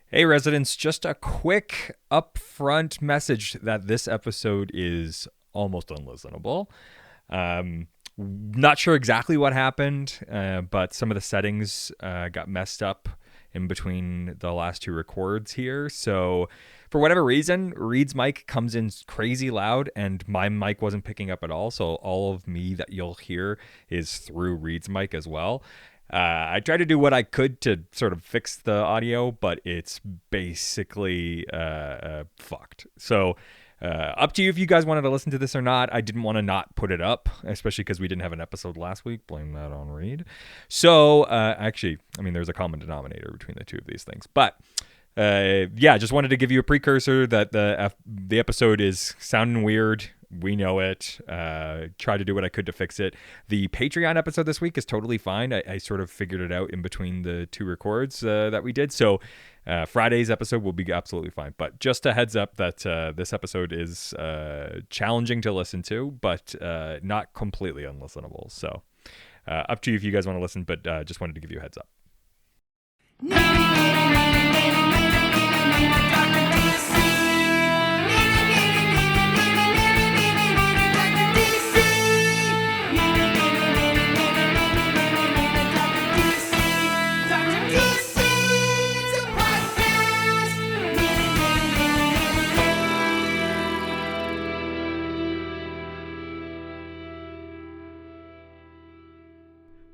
Hey, residents, just a quick upfront message that this episode is almost unlistenable. Not sure exactly what happened, but some of the settings got messed up in between the last two records here. So, for whatever reason, Reed's mic comes in crazy loud, and my mic wasn't picking up at all. So, all of me that you'll hear is through Reed's mic as well. I tried to do what I could to sort of fix the audio, but it's basically fucked. So, up to you if you guys wanted to listen to this or not. I didn't want to not put it up, especially because we didn't have an episode last week. Blame that on Reed. So, actually, I mean, there's a common denominator between the two of these things. But just wanted to give you a precursor that the episode is sounding weird. We know it. Try to do what I could to fix it. The Patreon episode this week is totally fine. I sort of figured it out in between the two records that we did. So Friday's episode will be absolutely fine. But just a heads up that this episode is challenging to listen to, but not completely unlistenable. So up to you if you guys want to listen, but just wanted to give you a heads up.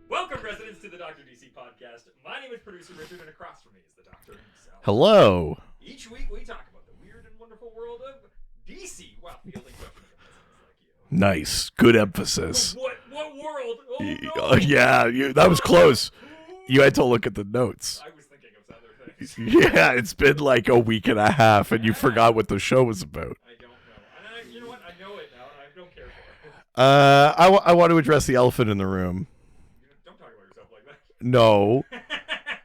Welcome, residents, to the Dr. DC podcast. My name is producer Richard, and across from me is the Doctor himself. Hello. Each week we talk about the weird and wonderful world of DC while fielding questions from listeners like you. Nice. Good emphasis. What world? Oh, no. Yeah, that was close. You had to look at the notes. I was thinking of other things. Yeah, it's been like a week and a half, and you forgot what the show was about. I don't know. And you know what? I know it now, and I don't care for it. I want to address the elephant in the room. Don't talk about yourself like that. No.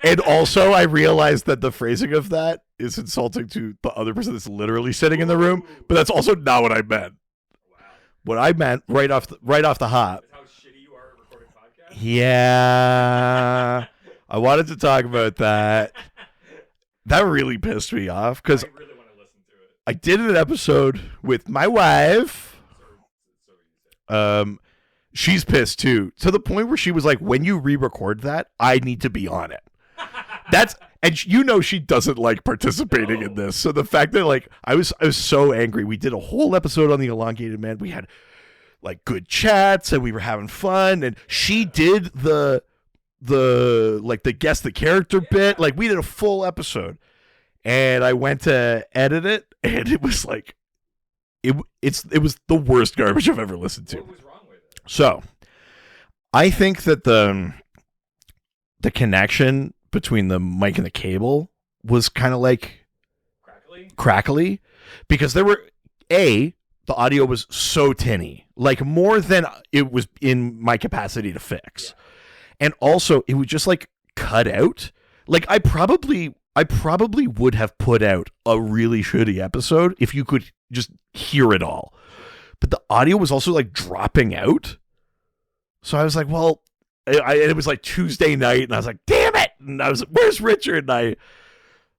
And also, I realized that the phrasing of that is insulting to the other person that's literally sitting in the room, but that's also not what I meant. Wow. What I meant right off the hop. That's how shitty you are at recording podcasts? Yeah. I wanted to talk about that. That really pissed me off because I really want to listen to it. I did an episode with my wife. So you said. She's pissed too, to the point where she was like, when you re-record that, I need to be on it. And she doesn't like participating in this. So the fact that like I was so angry. We did a whole episode on the elongated man. We had like good chats and we were having fun, and she did the guess the character bit. Like we did a full episode, and I went to edit it, and it was like it was the worst garbage I've ever listened to. What was wrong with it? So, I think that the connection between the mic and the cable was kind of like crackly, because the audio was so tinny, like more than it was in my capacity to fix. Yeah. And also it would just like cut out. Like I probably would have put out a really shitty episode if you could just hear it all. But the audio was also like dropping out. So I was like, well, it was like Tuesday night, and I was like, damn it. And I was like, where's Richard? And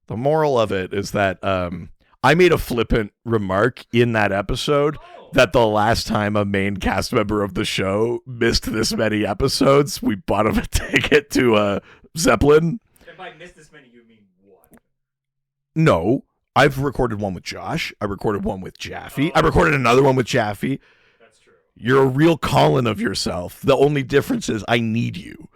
the moral of it is that I made a flippant remark in that episode that the last time a main cast member of the show missed this many episodes, we bought him a ticket to Zeppelin. And by missed this many, you mean one? No. I've recorded one with Josh. I recorded one with Jaffe. I recorded another one with Jaffe. That's true. You're a real Colin of yourself. The only difference is I need you.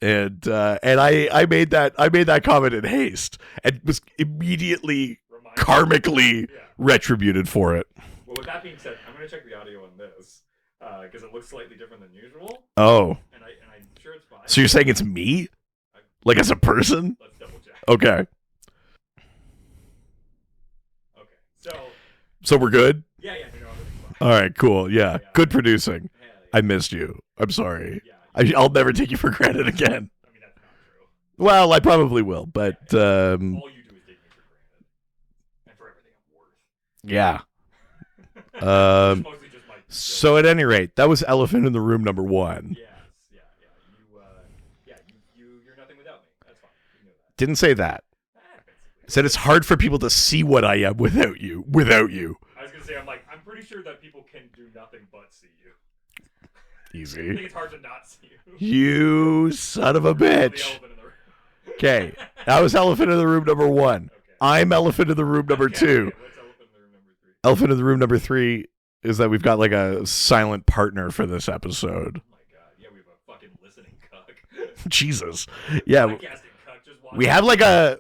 And I made that comment in haste and was immediately karmically retributed for it. Well, with that being said, I'm going to check the audio on this because it looks slightly different than usual. Oh. And I'm sure it's fine. So you're saying it's me? Like as a person? Let's double check. Okay. Okay. So we're good? Yeah, everything's fine. All right, cool. Yeah. Good producing. Yeah. I missed you. I'm sorry. Yeah. I'll never take you for granted again. I mean, that's not true. Well, I probably will, but All you do is take me for granted. And for everything I'm worth. yeah. It's mostly just my So at any rate, that was elephant in the room number one. Yes, yeah. You're nothing without me. That's fine. You know that. Didn't say that. I said it's hard for people to see what I am without you. I was going to say, I'm pretty sure that people can do nothing but see you. Easy. I think it's hard to not see you. You son of a bitch. Okay, that was elephant in the room number 1. Okay. I'm elephant in the room number 2. Okay. What's elephant in the room number 3? Elephant in the room number 3 is that we've got like a silent partner for this episode. Oh my god, yeah, we have a fucking listening cuck. Jesus. Yeah. Podcasting cuck, just we have like a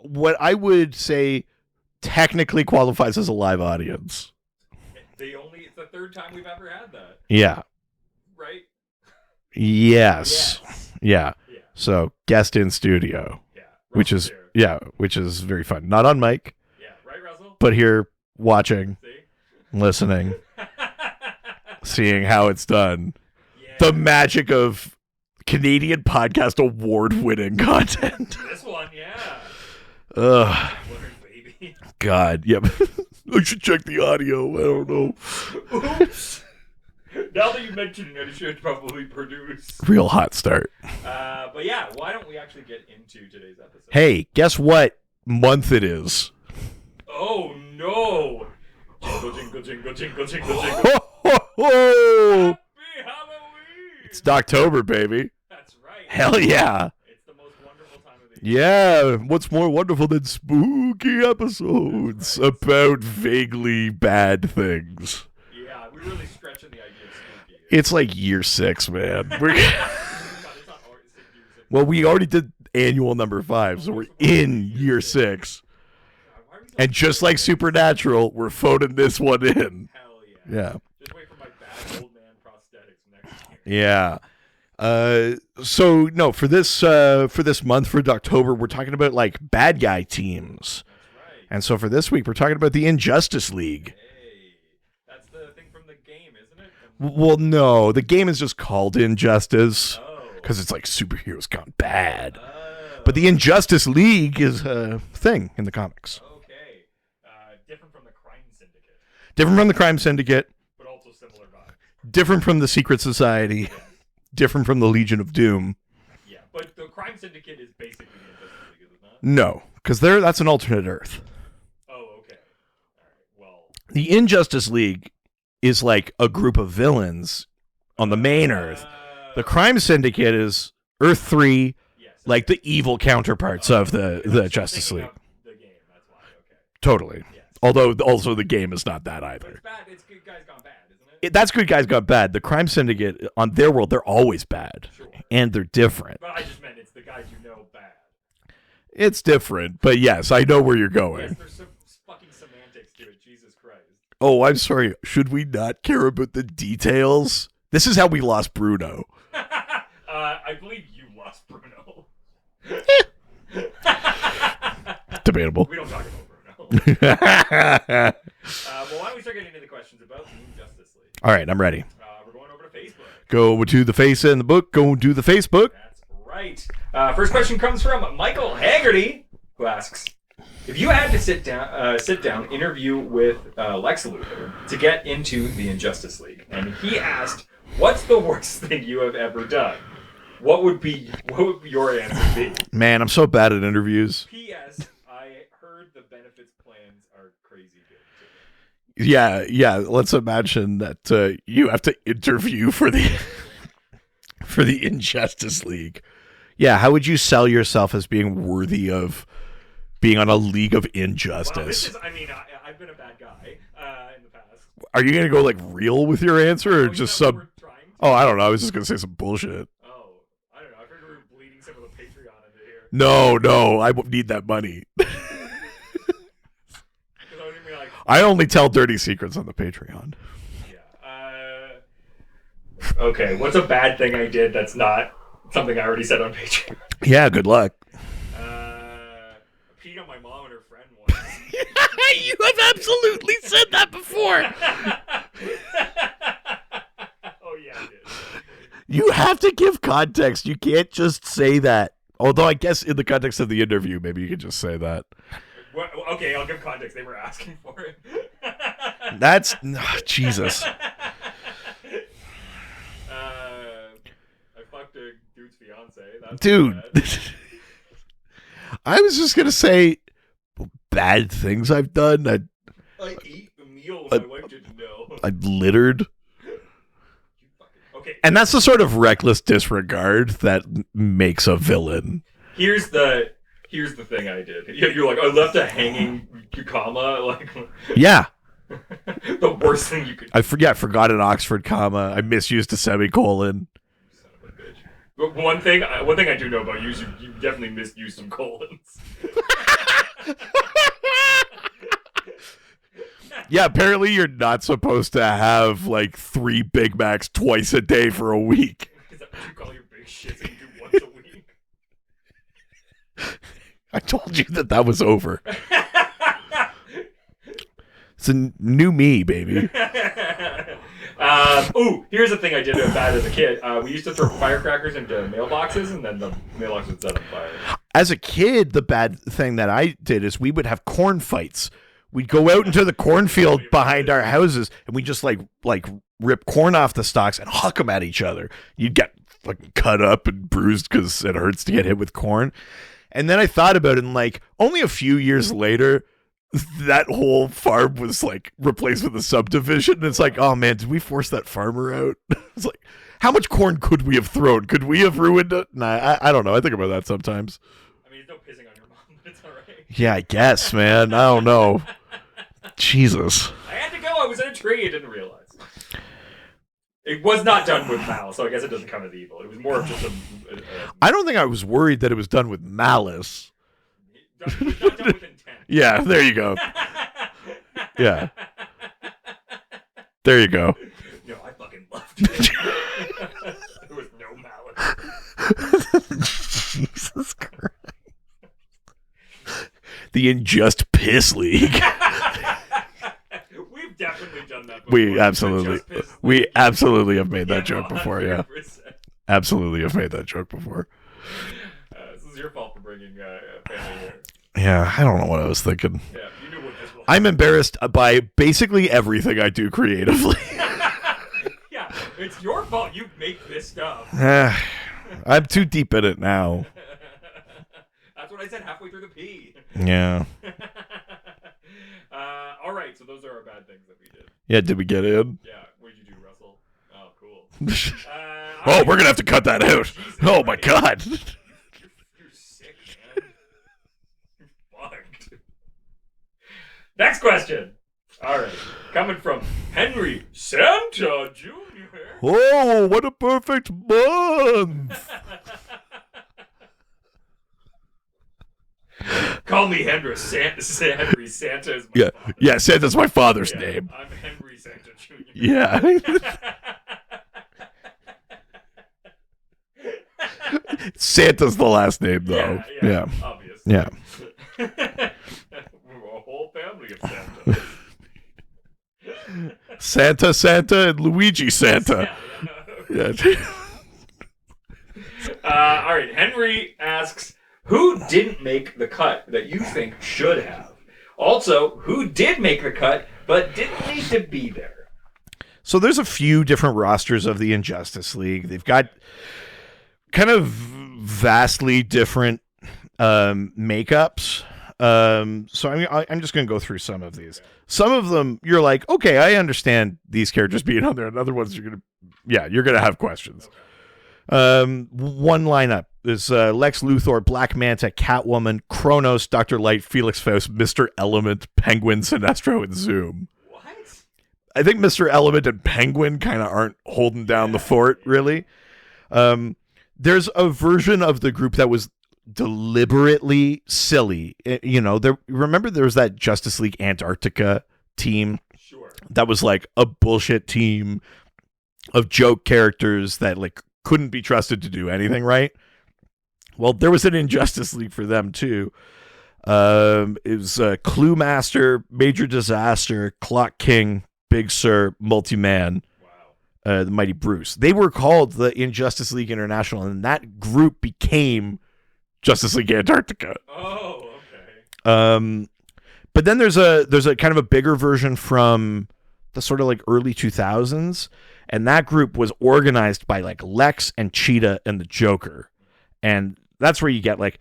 what I would say technically qualifies as a live audience. It's the 3rd time we've ever had that. Yeah. Right? Yes. Yeah. Yeah. So guest in studio. Yeah. Which is very fun. Not on mic. Yeah. Right, Russell? But here watching, See? listening, seeing how it's done. Yeah. The magic of Canadian Podcast Award-winning content. This one, yeah. Ugh. Baby. God. Yep. I should check the audio. I don't know. Oops. Now that you mention it, I should probably produce. Real hot start. But yeah, why don't we actually get into today's episode? Hey, guess what month it is? Oh no! Jingle, jingle, jingle, jingle, jingle, jingle. Ho, ho, ho. Happy Halloween! It's Doctober, baby. That's right. Hell yeah. It's the most wonderful time of the year. Yeah, what's more wonderful than spooky episodes about vaguely bad things? Yeah, we're really stretching the idea of spooky. It's like year 6, man. Well, we already did annual number 5, so we're in year 6. And just like Supernatural, we're phoning this one in. Hell yeah. Yeah. Just wait for my bad old man prosthetics next year. Yeah. So no, for this month, for October, we're talking about like bad guy teams. That's right. And so for this week, we're talking about the Injustice League. Hey, that's the thing from the game, isn't it? Well, no, the game is just called Injustice Oh. because it's like superheroes gone bad. Oh. But the Injustice League is a thing in the comics. Okay. Different from the Crime Syndicate. Different from the Crime Syndicate. But also similar vibe. Different from the Secret Society. Yes. Different from the Legion of Doom. Yeah, but the Crime Syndicate is basically the Injustice League, is it not? No, because that's an alternate Earth. Oh, okay. All right. Well. The Injustice League is like a group of villains on the main Earth. The Crime Syndicate is Earth 3, yes, like the evil counterparts of the Justice League. The game, that's why. Okay. Totally. Yes. Although also the game is not that But either. it's bad. It's good guys gone bad, isn't it? That's good guys got bad. The Crime Syndicate, on their world, they're always bad. Sure. And they're different. But I just meant it's the guys you know bad. It's different, but yes, I know where you're going. Yes, there's some fucking semantics to it. Jesus Christ. Oh, I'm sorry. Should we not care about the details? This is how we lost Bruno. I believe you lost Bruno. Debatable. We don't talk about Bruno. Well, why don't we start getting into the questions about the Injustice League? All right, I'm ready. We're going over to Facebook. Go to the face in the book. Go do the Facebook. That's right. First question comes from Michael Haggerty, who asks, if you had to sit down, interview with Lex Luthor to get into the Injustice League, and he asked, what's the worst thing you have ever done? What would your answer be? Man, I'm so bad at interviews. P.S. I heard the benefits plans are crazy good too. Yeah. Let's imagine that you have to interview for the Injustice League. Yeah, how would you sell yourself as being worthy of being on a League of Injustice? Well, I've been a bad guy in the past. Are you gonna go like real with your answer, or just some? We're trying to? Oh, I don't know. I was just gonna say some bullshit. Oh, I don't know. I've heard we were bleeding some of the Patreon into here. No, I won't need that money. I only tell dirty secrets on the Patreon. Yeah. Okay, what's a bad thing I did that's not something I already said on Patreon? Yeah, good luck. Peed on my mom and her friend once. You have absolutely said that before. Oh, yeah, I did. You have to give context. You can't just say that. Although I guess in the context of the interview, maybe you could just say that. Okay, I'll give context. They were asking for it. That's... Jesus. I fucked a dude's fiance. That's Dude. I was just gonna say bad things I've done. I ate a meal my wife didn't know. I've littered. Okay. And that's the sort of reckless disregard that makes a villain. Here's the thing I did. You're like, I left a hanging comma. Like, yeah. The worst thing you could. I forgot an Oxford comma. I misused a semicolon. Son of a bitch. But one thing I do know about you is you definitely misused some colons. Yeah, apparently you're not supposed to have like 3 Big Macs twice a day for a week. Is that what you call your big shits that you do once a week? I told you that was over. It's a new me, baby. Here's the thing I did bad as a kid. We used to throw firecrackers into mailboxes, and then the mailbox would set on fire. As a kid, the bad thing that I did is we would have corn fights. We'd go out into the cornfield behind our houses, and we just like rip corn off the stalks and huck them at each other. You'd get fucking cut up and bruised because it hurts to get hit with corn. And then I thought about it, and like only a few years later, that whole farm was like replaced with a subdivision. And it's like, oh man, did we force that farmer out? It's like, how much corn could we have thrown? Could we have ruined it? Nah, I don't know. I think about that sometimes. I mean, there's no pissing on your mom, but it's all right. Yeah, I guess, man. I don't know. Jesus. I had to go. I was in a tree. I didn't realize. It was not done with malice, so I guess it doesn't count as evil. It was more of just a I don't think I was worried that it was done with malice. It was not done with intent. Yeah, there you go. Yeah. There you go. No, I fucking loved it. There was no malice. Jesus Christ. The Unjust Piss League. We've definitely done that before. We absolutely have made that joke before, 100%. yeah. Absolutely have made that joke before. This is your fault for bringing family here. Yeah, I don't know what I was thinking. Yeah, you knew what this was. I'm embarrassed by basically everything I do creatively. Yeah, it's your fault you make this stuff. I'm too deep in it now. That's what I said halfway through the P. Yeah. All right, so those are our bad things that we did. Yeah, did we get in? Yeah, what did you do, Russell? Oh, cool. Oh, we're going to have to cut that out. Jesus, Oh, my God. You're sick, man. You're fucked. Next question. All right, coming from Henry Santa Jr. Oh, what a perfect month. Call me Henry Santa. Henry Santa is my father. Yeah, Santa's my father's name. I'm Henry Santa Jr. Yeah. Santa's the last name, though. Yeah. Obvious. Yeah. We're a whole family of Santa. Santa, and Luigi Santa. Yeah. All right. Henry asks, who didn't make the cut that you think should have? Also, who did make the cut but didn't need to be there? So there's a few different rosters of the Injustice League. They've got kind of vastly different makeups. So I'm just going to go through some of these. Some of them you're like, okay, I understand these characters being on there, and other ones you're gonna have questions. One lineup is Lex Luthor, Black Manta, Catwoman, Kronos, Dr. Light, Felix Faust, Mr. Element, Penguin, Sinestro, and Zoom. What? I think Mr. Element and Penguin kind of aren't holding down the fort, really. There's a version of the group that was deliberately silly. Remember there was that Justice League Antarctica team? Sure. That was like a bullshit team of joke characters that like couldn't be trusted to do anything right. Well, there was an Injustice League for them too. It was Clue Master, Major Disaster, Clock King, Big Sur, Multi-Man, the Mighty Bruce. They were called the Injustice League International, and that group became Justice League Antarctica. Oh, okay. But then there's a kind of a bigger version from the sort of like early 2000s, and that group was organized by like Lex and Cheetah and the Joker. And that's where you get like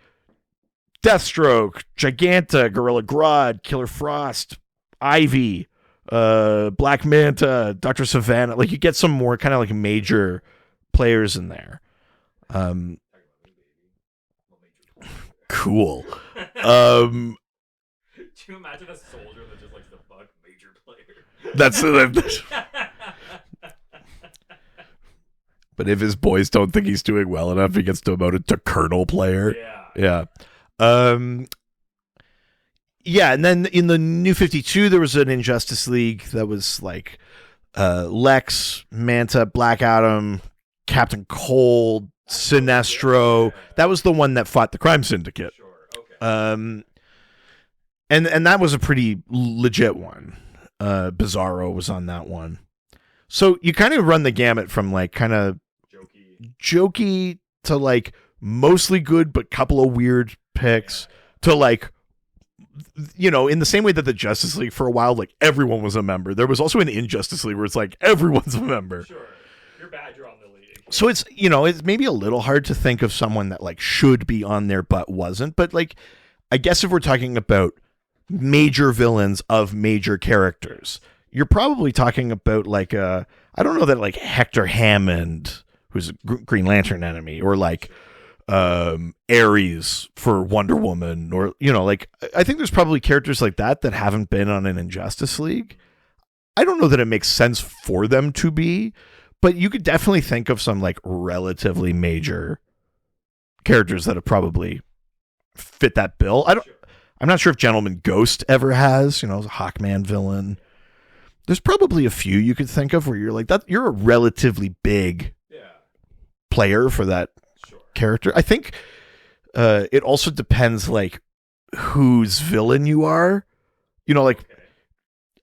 Deathstroke, Giganta, Gorilla Grodd, Killer Frost, Ivy, Black Manta, Dr. Savannah. Like, you get some more kind of like major players in there. Cool. Do you imagine a soldier that just likes to fuck major player? That's But if his boys don't think he's doing well enough, he gets demoted to colonel player. Yeah. Yeah, and then in the New 52, there was an Injustice League that was like Lex, Manta, Black Adam, Captain Cold, Sinestro. That was the one that fought the Crime Syndicate. Sure. Okay. And that was a pretty legit one. Bizarro was on that one. So you kind of run the gamut from like kind of jokey to like mostly good but couple of weird picks to like, you know, in the same way that the Justice League for a while, like everyone was a member. There was also an Injustice League where it's like everyone's a member. Sure. You're bad, you're on the league. So it's, you know, it's maybe a little hard to think of someone that like should be on there but wasn't. But like, I guess if we're talking about major villains of major characters, you're probably talking about like I don't know that like Hector Hammond, who's a Green Lantern enemy, or like Ares for Wonder Woman, or, you know, like I think there's probably characters like that haven't been on an Injustice League. I don't know that it makes sense for them to be, but you could definitely think of some like relatively major characters that have probably fit that bill. I'm not sure if Gentleman Ghost ever has, you know, a Hawkman villain. There's probably a few you could think of where you're like, that you're a relatively big player for that character. I think it also depends like whose villain you are. You know, like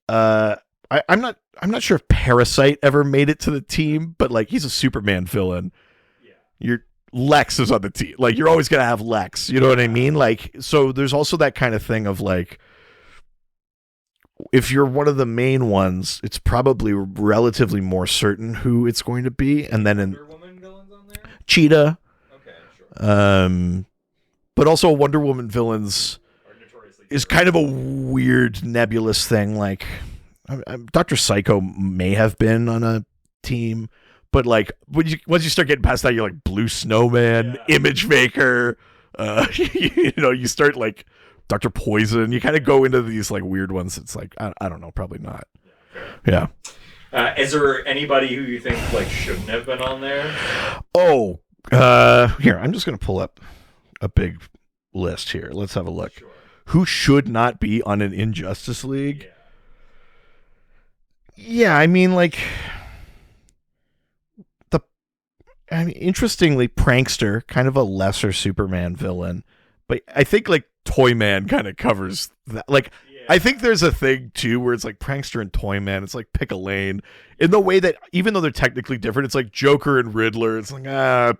I'm not sure if Parasite ever made it to the team, but like he's a Superman villain. Your Lex is on the team. Like, you're always gonna have Lex. You know what I mean? Like, so there's also that kind of thing of like, if you're one of the main ones, it's probably relatively more certain who it's going to be. And then in Wonder Woman villains on there? Cheetah. Okay, sure. But also Wonder Woman villains is kind of a weird nebulous thing. Like, Dr. Psycho may have been on a team, but like once you start getting past that, you're like Blue Snowman, Image Maker. You know, you start like Dr. Poison. You kind of go into these like weird ones. It's like I don't know, probably not. Yeah. Is there anybody who you think like shouldn't have been on there? Oh, here, I'm just gonna pull up a big list here. Let's have a look. Sure. Who should not be on an Injustice League? Yeah, I mean, like interestingly, Prankster, kind of a lesser Superman villain, but I think like Toyman kind of covers that. Like, I think there's a thing too where it's like Prankster and Toyman. It's like pick a lane in the way that even though they're technically different, it's like Joker and Riddler. It's like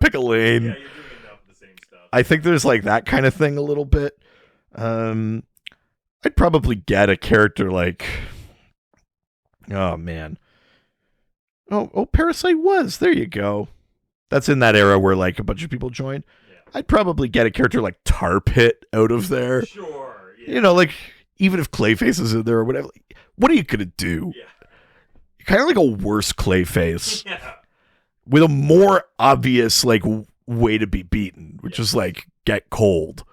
pick a lane. Yeah, you're doing enough of the same stuff. I think there's like that kind of thing a little bit. I'd probably get a character like, oh man, oh Parasite was there. You go. That's in that era where like a bunch of people joined. I'd probably get a character like Tar Pit out of there. Sure. Yeah. You know, like even if Clayface is in there or whatever, what are you gonna do? Yeah. You're kind of like a worse Clayface with a more obvious like way to be beaten, which is like get cold.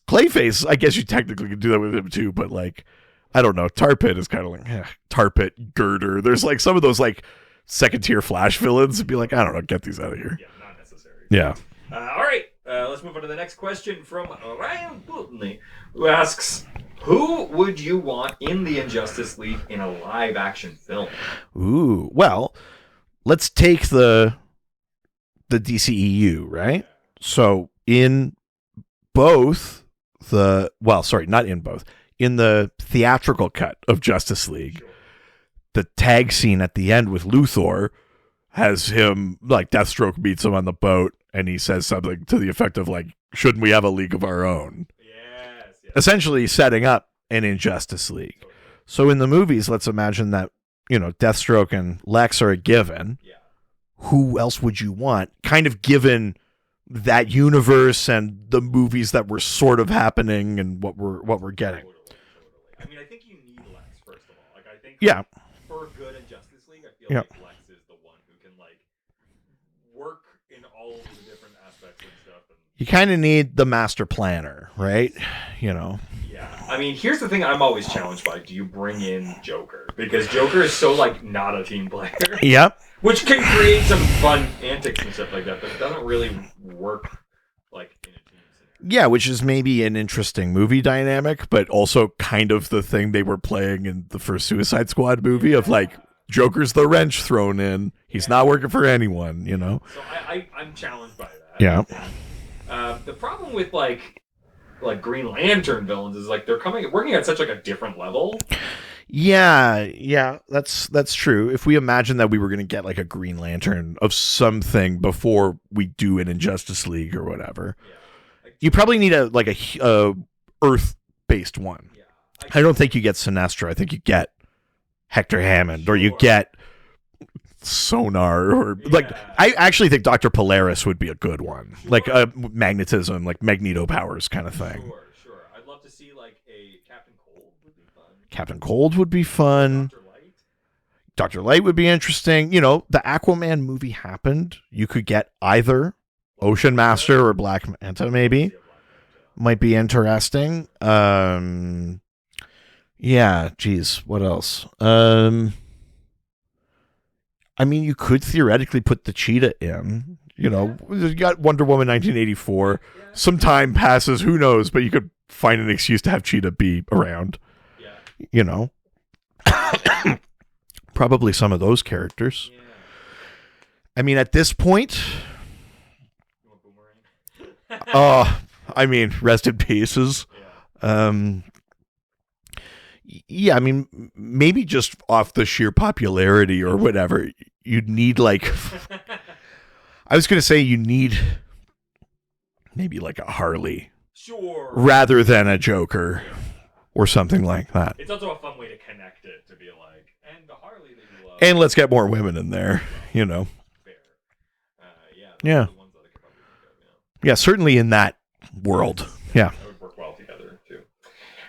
Clayface, I guess you technically could do that with him too, but like I don't know. Tar Pit is kind of like Tar Pit, Girder. There's like some of those like second tier Flash villains would be like, I don't know, get these out of here. Yeah, not necessary. Yeah. All right. Let's move on to the next question from Ryan Boultney, who asks, who would you want in the Injustice League in a live action film? Ooh, well, let's take the DCEU, right? So in both in the theatrical cut of Justice League, the tag scene at the end with Luthor has him, like, Deathstroke meets him on the boat and he says something to the effect of like, shouldn't we have a league of our own? Yes. Essentially setting up an Injustice League. So in the movies, let's imagine that, you know, Deathstroke and Lex are a given. Yeah. Who else would you want? Kind of given that universe and the movies that were sort of happening and what we're getting. I mean, I think you need Lex, first of all. Like, I think for good in Justice League, I feel like Lex is the one who can, like, work in all of the different aspects and stuff. And you kind of need the master planner, right? You know. Yeah. I mean, here's the thing I'm always challenged by. Do you bring in Joker? Because Joker is so, like, not a team player. Yep. Which can create some fun antics and stuff like that, but it doesn't really work, like, in a team scenario. Yeah, which is maybe an interesting movie dynamic, but also kind of the thing they were playing in the first Suicide Squad movie of, like, Joker's the wrench thrown in. He's not working for anyone, you know? So I'm challenged by that. Yeah. The problem with, like Green Lantern villains is, like, they're working at such, like, a different level. Yeah, that's true. If we imagine that we were going to get like a Green Lantern of something before we do an Injustice League or whatever, you probably need a Earth-based one. Yeah. I don't think you get Sinestro. I think you get Hector Hammond, or you get Sonar, or like I actually think Dr. Polaris would be a good one, like a magnetism, like Magneto powers kind of thing. Sure. I'd love to see like a Captain Cold would be fun. Captain Cold would be fun. Dr. Light would be interesting. You know, the Aquaman movie happened. You could get either Ocean Master or Black Manta, maybe. Might be interesting. Yeah, geez, what else? I mean, you could theoretically put the Cheetah in. You know, you got Wonder Woman 1984. Some time passes, who knows, but you could find an excuse to have Cheetah be around. You know. Probably some of those characters. I mean, at this point... I mean, rest in pieces. Yeah, I mean, maybe just off the sheer popularity or whatever, you'd need like... I was going to say you need maybe like a Harley. Sure. Rather than a Joker or something like that. It's also a fun way to connect it, to be like, and the Harley that you love. And let's get more women in there, you know. Fair. Yeah. The ones that I could probably think of, yeah, certainly in that world. Yeah. That would work well together, too.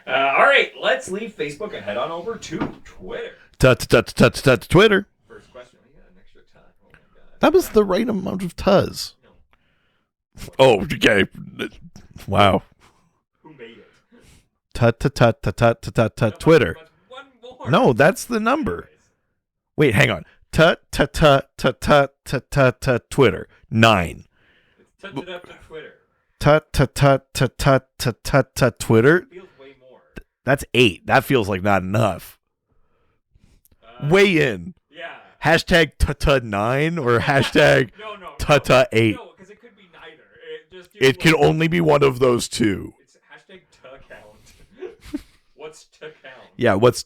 All right, let's leave Facebook and head on over to Twitter. Twitter. First question. We got an extra time. Oh, my God. That was the right amount of tuz. Oh, okay. Wow. Who made it? Twitter. One more. No, that's the number. Wait, hang on. Twitter. 9. Touch it up to Twitter. Twitter. Feels way more. That's 8. That feels like not enough. Weigh in. Yeah. Hashtag #9 or hashtag no. #8. No, because it could be neither. It can only be one of those two. It's hashtag #count. What's count? Yeah, what's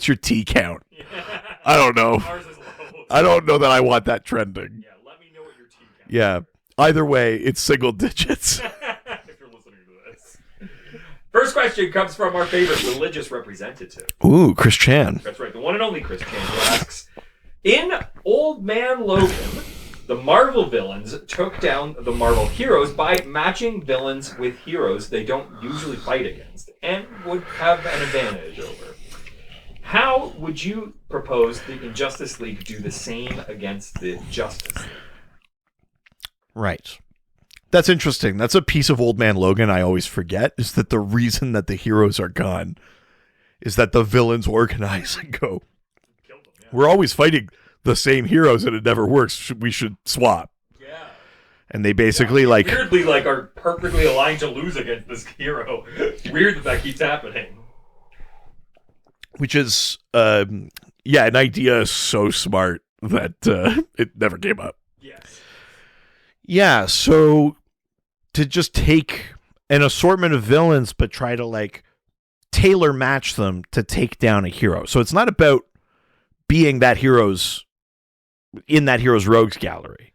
your T count? Yeah. I don't know. Ours is low. I don't know that I want that trending. Yeah, let me know what your T count is. Yeah. Either way, it's single digits. If you're listening to this. First question comes from our favorite religious representative. Ooh, Chris Chan. That's right, the one and only Chris Chan, who asks, in Old Man Logan, the Marvel villains took down the Marvel heroes by matching villains with heroes they don't usually fight against and would have an advantage over. How would you propose the Injustice League do the same against the Justice League? Right. That's interesting. That's a piece of Old Man Logan I always forget, is that the reason that the heroes are gone is that the villains organize and go, we're always fighting the same heroes and it never works. We should swap. Yeah. And they basically weirdly are perfectly aligned to lose against this hero. Weird that keeps happening. Which is, an idea so smart that it never came up. Yes. Yeah, so to just take an assortment of villains but try to tailor match them to take down a hero. So it's not about being in that hero's rogues gallery.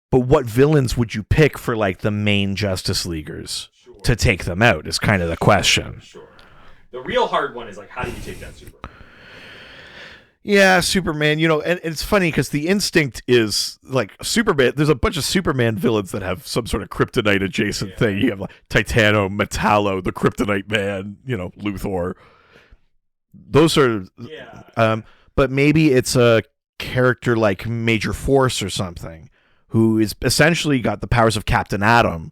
But what villains would you pick for the main Justice Leaguers to take them out is kind of the question. Sure. The real hard one is how do you take down Superman? Yeah, Superman, and it's funny because the instinct is like Superman. There's a bunch of Superman villains that have some sort of kryptonite adjacent thing. You have like Titano, Metallo, the Kryptonite Man, Luthor. Those are, but maybe it's a character like Major Force or something who is essentially got the powers of Captain Atom,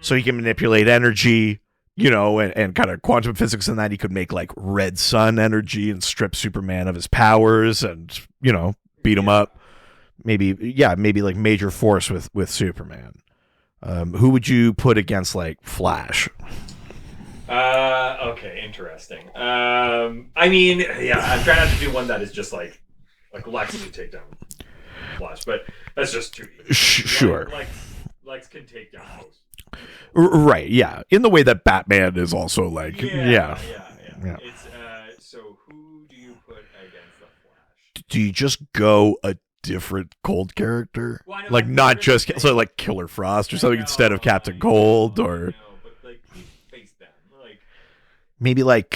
so he can manipulate energy. And kind of quantum physics and that he could make like red sun energy and strip Superman of his powers and, beat him up. Maybe like Major Force with Superman. Who would you put against like Flash? Okay, interesting. I mean, I'm trying not to do one that is just like Lex can take down Flash, but that's just too easy. Sure. Lex can take down most. Right, yeah. In the way that Batman is also like, yeah. It's so who do you put against the Flash? Do you just go a different Cold character? Well, like not just so like Killer Frost or something instead of Captain Cold or but like face them. Like maybe like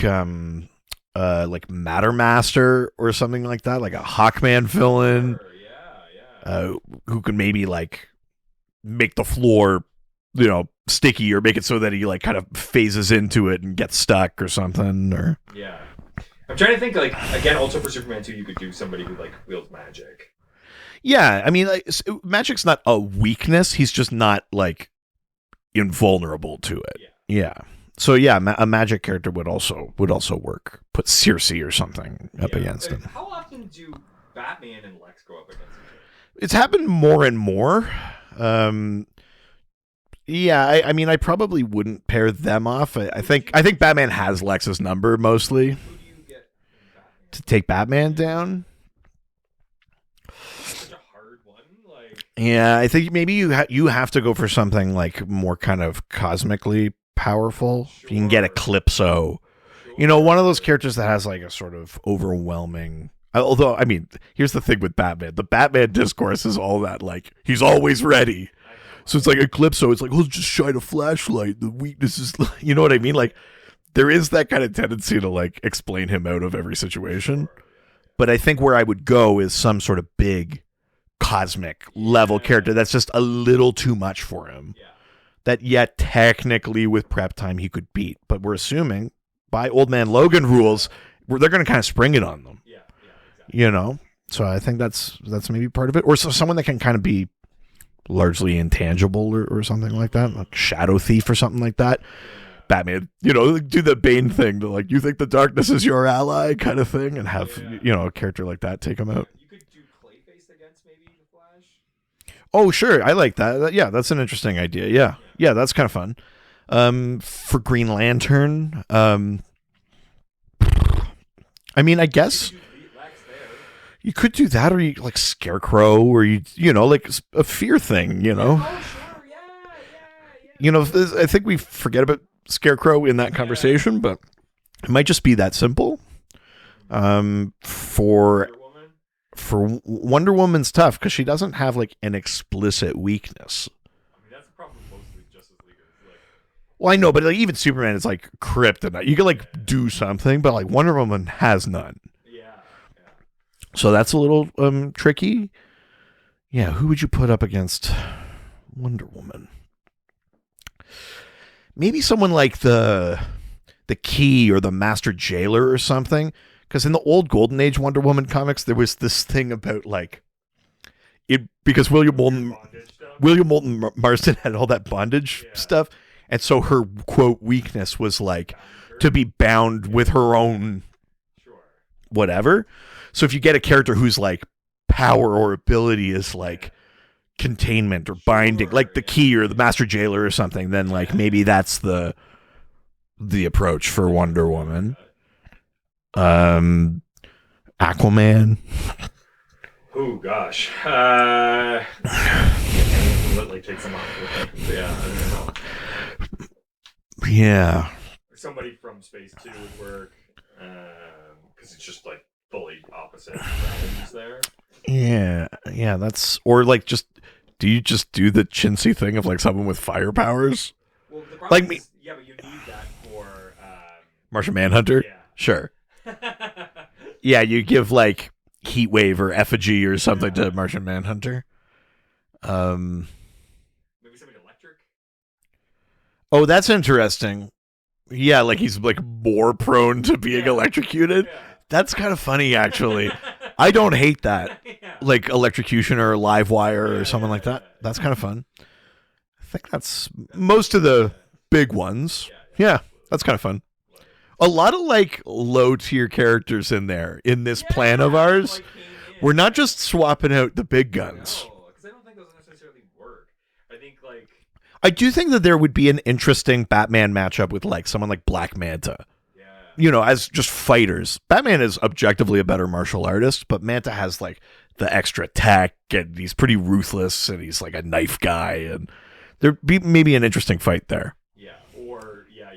Mattermaster or something like that, like a Hawkman villain. Sure, who can maybe like make the floor sticky or make it so that he like kind of phases into it and gets stuck or something or I'm trying to think like again also for Superman 2 you could do somebody who like wields magic. I mean like magic's not a weakness, he's just not like invulnerable to it. So a magic character would also work. Put Circe or something up against him. How often do Batman and Lex go up against each other? It's happened more and more. I mean, I probably wouldn't pair them off. I think Batman has Lex's number mostly. Who do you get to take Batman down? Such a hard one. Like I think maybe you have to go for something like more kind of cosmically powerful. Sure. You can get Eclipso. Sure. One of those characters that has like a sort of overwhelming. Although, I mean, here's the thing with Batman. The Batman discourse is all that like he's always ready. So it's like Eclipso. It's like, just shine a flashlight. The weakness is, you know what I mean? Like, there is that kind of tendency to like explain him out of every situation. But I think where I would go is some sort of big cosmic level character that's just a little too much for him. That yet technically with prep time he could beat. But we're assuming by Old Man Logan rules, they're going to kind of spring it on them. Exactly. So I think that's maybe part of it. Or so someone that can kind of be largely intangible or something like that, like Shadow Thief or something like that. Batman, do the Bane thing to like, you think the darkness is your ally kind of thing and have, a character like that take him out. You could do Clayface against maybe the Flash. Oh, sure. I like that. Yeah, that's an interesting idea. Yeah, that's kind of fun. For Green Lantern, I mean, I guess you could do that, or you like Scarecrow, or like a fear thing, Oh, sure, I think we forget about Scarecrow in that conversation, but it might just be that simple. For Wonder Woman's tough because she doesn't have like an explicit weakness. I mean, that's the problem with mostly Justice League. Like, well, I know, but like even Superman is like kryptonite. You can like do something, but like Wonder Woman has none. So that's a little tricky. Yeah, who would you put up against Wonder Woman? Maybe someone like the Key or the Master Jailer or something. Because in the old Golden Age Wonder Woman comics, there was this thing about like it because William Moulton Marston had all that bondage stuff, and so her quote weakness was like to be bound with her own whatever. So if you get a character whose like power or ability is like containment or binding, like the Key or the Master Jailer or something, then like maybe that's the approach for Wonder Woman. Aquaman. Oh gosh. Literally takes them off. Yeah, I don't know. Yeah. Somebody from Space 2 would work. Because it's just like fully opposite values there. Yeah, that's or like just do you just do the chintzy thing of like someone with fire powers? Well, the like problem me, is, yeah, but you need that for Martian Manhunter. Yeah. Sure. Yeah, you give like heat wave or effigy or something to Martian Manhunter. Maybe something electric. Oh, that's interesting. Yeah, like he's like more prone to being electrocuted. Yeah. That's kind of funny, actually. I don't hate that. Like electrocution or live wire or something like that. That's kind of fun. I think that's most of the big ones. Yeah, that's kind of fun. A lot of like low tier characters in there in this plan of ours. Like We're not just swapping out the big guns. No, because I don't think those necessarily work. I think like I do think that there would be an interesting Batman matchup with like someone like Black Manta. You know, as just fighters. Batman is objectively a better martial artist, but Manta has like the extra tech and he's pretty ruthless and he's like a knife guy, and there'd be maybe an interesting fight there. Yeah, or I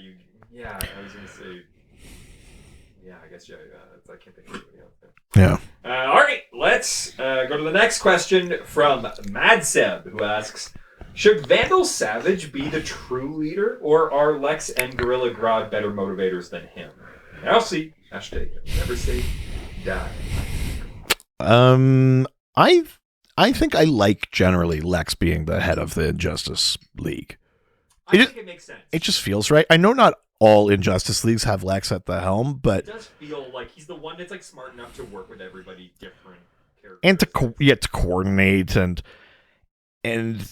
was gonna say I guess I can't think of anybody else there. Yeah. All right, let's go to the next question from Mad Seb, who asks, should Vandal Savage be the true leader, or are Lex and Gorilla Grodd better motivators than him? I'll see. Hashtag never say die. I think I like generally Lex being the head of the Injustice League. I think it makes sense. It just feels right. I know not all Injustice Leagues have Lex at the helm, but it does feel like he's the one that's like smart enough to work with everybody different characters. And to coordinate and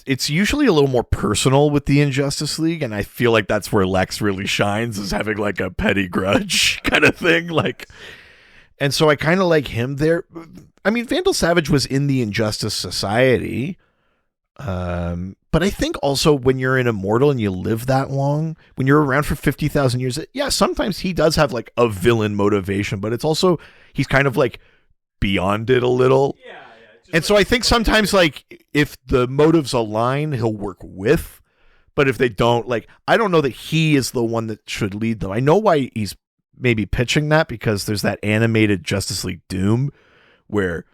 it's usually a little more personal with the Injustice League, and I feel like that's where Lex really shines, is having like a petty grudge kind of thing. Like, and so I kind of like him there. I mean, Vandal Savage was in the Injustice Society, but I think also when you're an immortal and you live that long, when you're around for 50,000 years, yeah, sometimes he does have like a villain motivation, but it's also he's kind of like beyond it a little. Yeah. And so I think sometimes, like, if the motives align, he'll work with. But if they don't, like, I don't know that he is the one that should lead them. I know why he's maybe pitching that, because there's that animated Justice League Doom where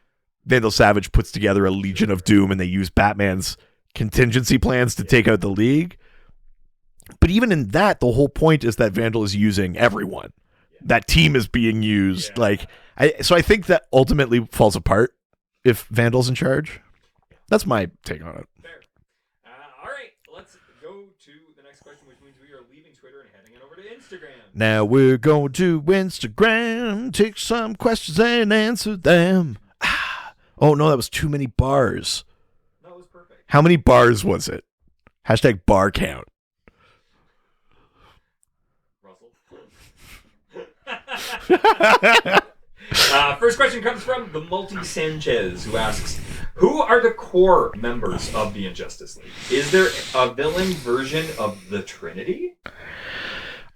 Vandal Savage puts together a Legion of Doom and they use Batman's contingency plans to take out the League. But even in that, the whole point is that Vandal is using everyone. That team is being used. So I think that ultimately falls apart if Vandal's in charge. That's my take on it. Fair. All right, let's go to the next question, which means we are leaving Twitter and heading it over to Instagram. Now we're going to Instagram, take some questions and answer them. Oh no, that was too many bars. No, it was perfect. How many bars was it? Hashtag bar count. Russell. First question comes from the Multi Sanchez, who asks, who are the core members of the Injustice League? Is there a villain version of the Trinity?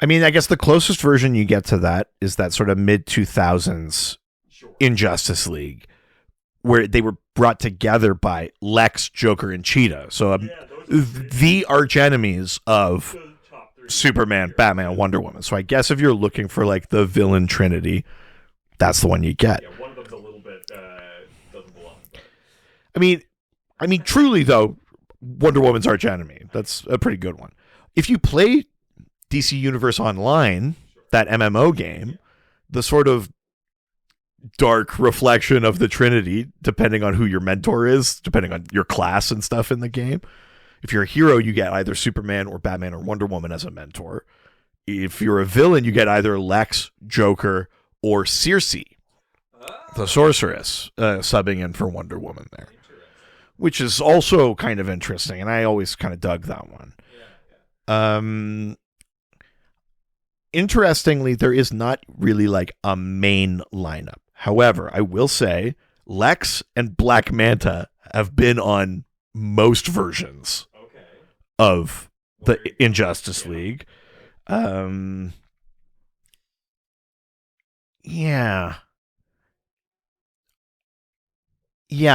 I mean, I guess the closest version you get to that is that sort of mid-2000s Injustice League, where they were brought together by Lex, Joker, and Cheetah. So the arch enemies of Superman, Batman, Wonder Woman. So I guess if you're looking for like the villain Trinity, that's the one you get. Yeah, one of them's a little bit doesn't belong. But... I mean, truly though, Wonder Woman's arch enemy. That's a pretty good one. If you play DC Universe Online, that MMO game, the sort of dark reflection of the Trinity, depending on who your mentor is, depending on your class and stuff in the game. If you're a hero, you get either Superman or Batman or Wonder Woman as a mentor. If you're a villain, you get either Lex, Joker, or Circe, the sorceress, subbing in for Wonder Woman there, which is also kind of interesting, and I always kind of dug that one. Interestingly, there is not really like a main lineup. However, I will say Lex and Black Manta have been on most versions of the Injustice League. Yeah. It's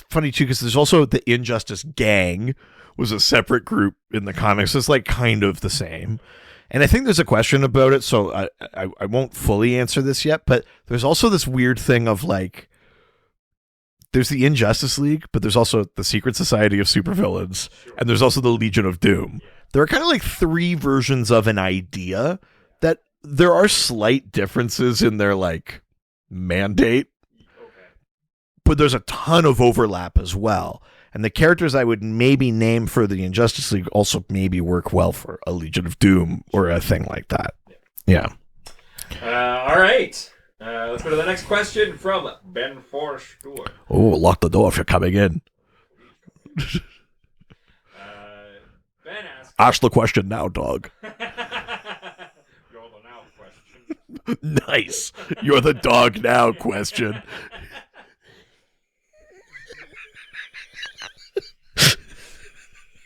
funny too, because there's also the Injustice Gang was a separate group in the comics. It's like kind of the same. And I think there's a question about it, so I won't fully answer this yet, but there's also this weird thing of like, there's the Injustice League, but there's also the Secret Society of Supervillains, and there's also the Legion of Doom. There are kind of like three versions of an idea that there are slight differences in their like mandate. Okay. But there's a ton of overlap as well. And the characters I would maybe name for the Injustice League also maybe work well for a Legion of Doom or a thing like that. Yeah. All right. Let's go to the next question from Ben Forster. Oh, lock the door if you're coming in. Ben asks... Ask the question now, dog. You're the now question. Nice. You're the dog now question.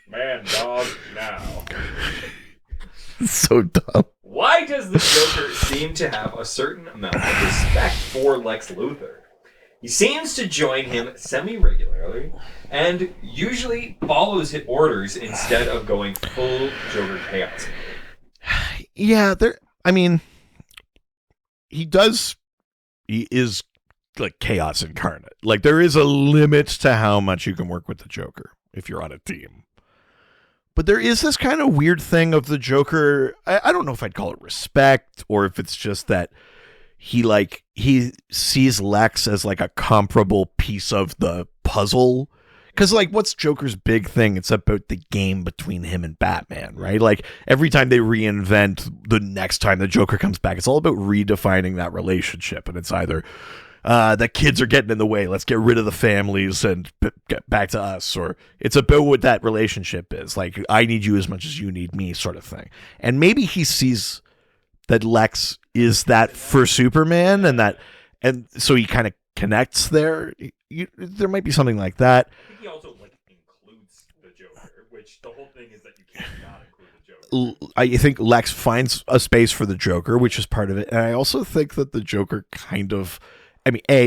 Man, dog, now. So dumb. Why does the Joker seem to have a certain amount of respect for Lex Luthor? He seems to join him semi-regularly and usually follows his orders instead of going full Joker chaos. Yeah, he is like chaos incarnate. Like, there is a limit to how much you can work with the Joker if you're on a team. But there is this kind of weird thing of the Joker. I don't know if I'd call it respect or if it's just that he sees Lex as like a comparable piece of the puzzle. Because, like, what's Joker's big thing? It's about the game between him and Batman, right? Like, every time they reinvent the next time the Joker comes back, it's all about redefining that relationship. And it's either the kids are getting in the way, let's get rid of the families and get back to us. Or it's about what that relationship is. Like, I need you as much as you need me sort of thing. And maybe he sees that Lex is that for Superman and so he kind of connects there. There might be something like that. I think he also includes the Joker, which the whole thing is that you can't not include the Joker. I think Lex finds a space for the Joker, which is part of it. And I also think that the Joker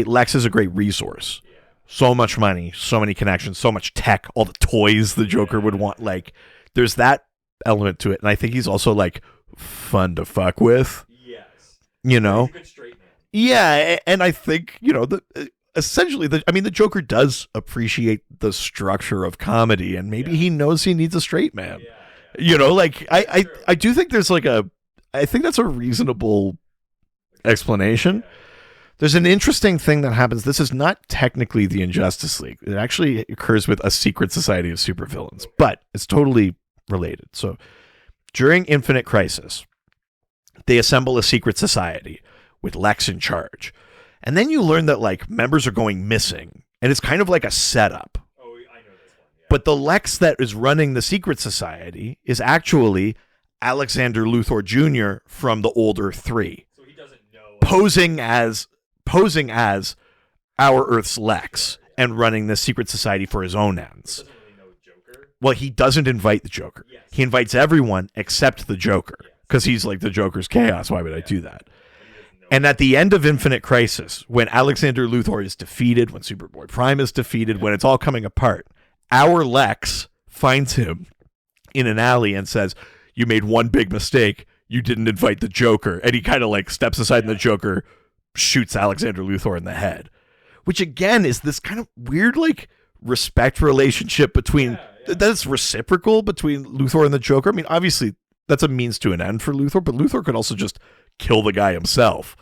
Lex is a great resource. Yeah. So much money, so many connections, so much tech, all the toys the Joker would want. Like, there's that element to it. And I think he's also, like, fun to fuck with. Yes. You know? He's a good straight man. Yeah, and I think, the Joker does appreciate the structure of comedy, and maybe he knows he needs a straight man. Yeah. I do think there's I think that's a reasonable explanation. Yeah. There's an interesting thing that happens. This is not technically the Injustice League. It actually occurs with a secret society of supervillains, but it's totally related. So during Infinite Crisis, they assemble a secret society with Lex in charge. And then you learn that, members are going missing. And it's kind of like a setup. Oh, I know this one. Yeah. But the Lex that is running the secret society is actually Alexander Luthor Jr. from the older 3. So he doesn't know. Posing as our Earth's Lex and running the secret society for his own ends. He doesn't really know Joker. Well, he doesn't invite the Joker. Yes. He invites everyone except the Joker. Because he's like, the Joker's chaos. Why would I do that? And at the end of Infinite Crisis, when Alexander Luthor is defeated, when Superboy Prime is defeated, when it's all coming apart, our Lex finds him in an alley and says, you made one big mistake. You didn't invite the Joker. And he kind of steps aside and the Joker shoots Alexander Luthor in the head. Which again is this kind of weird respect relationship between that's reciprocal between Luthor and the Joker. I mean, obviously that's a means to an end for Luthor, but Luthor could also just kill the guy himself.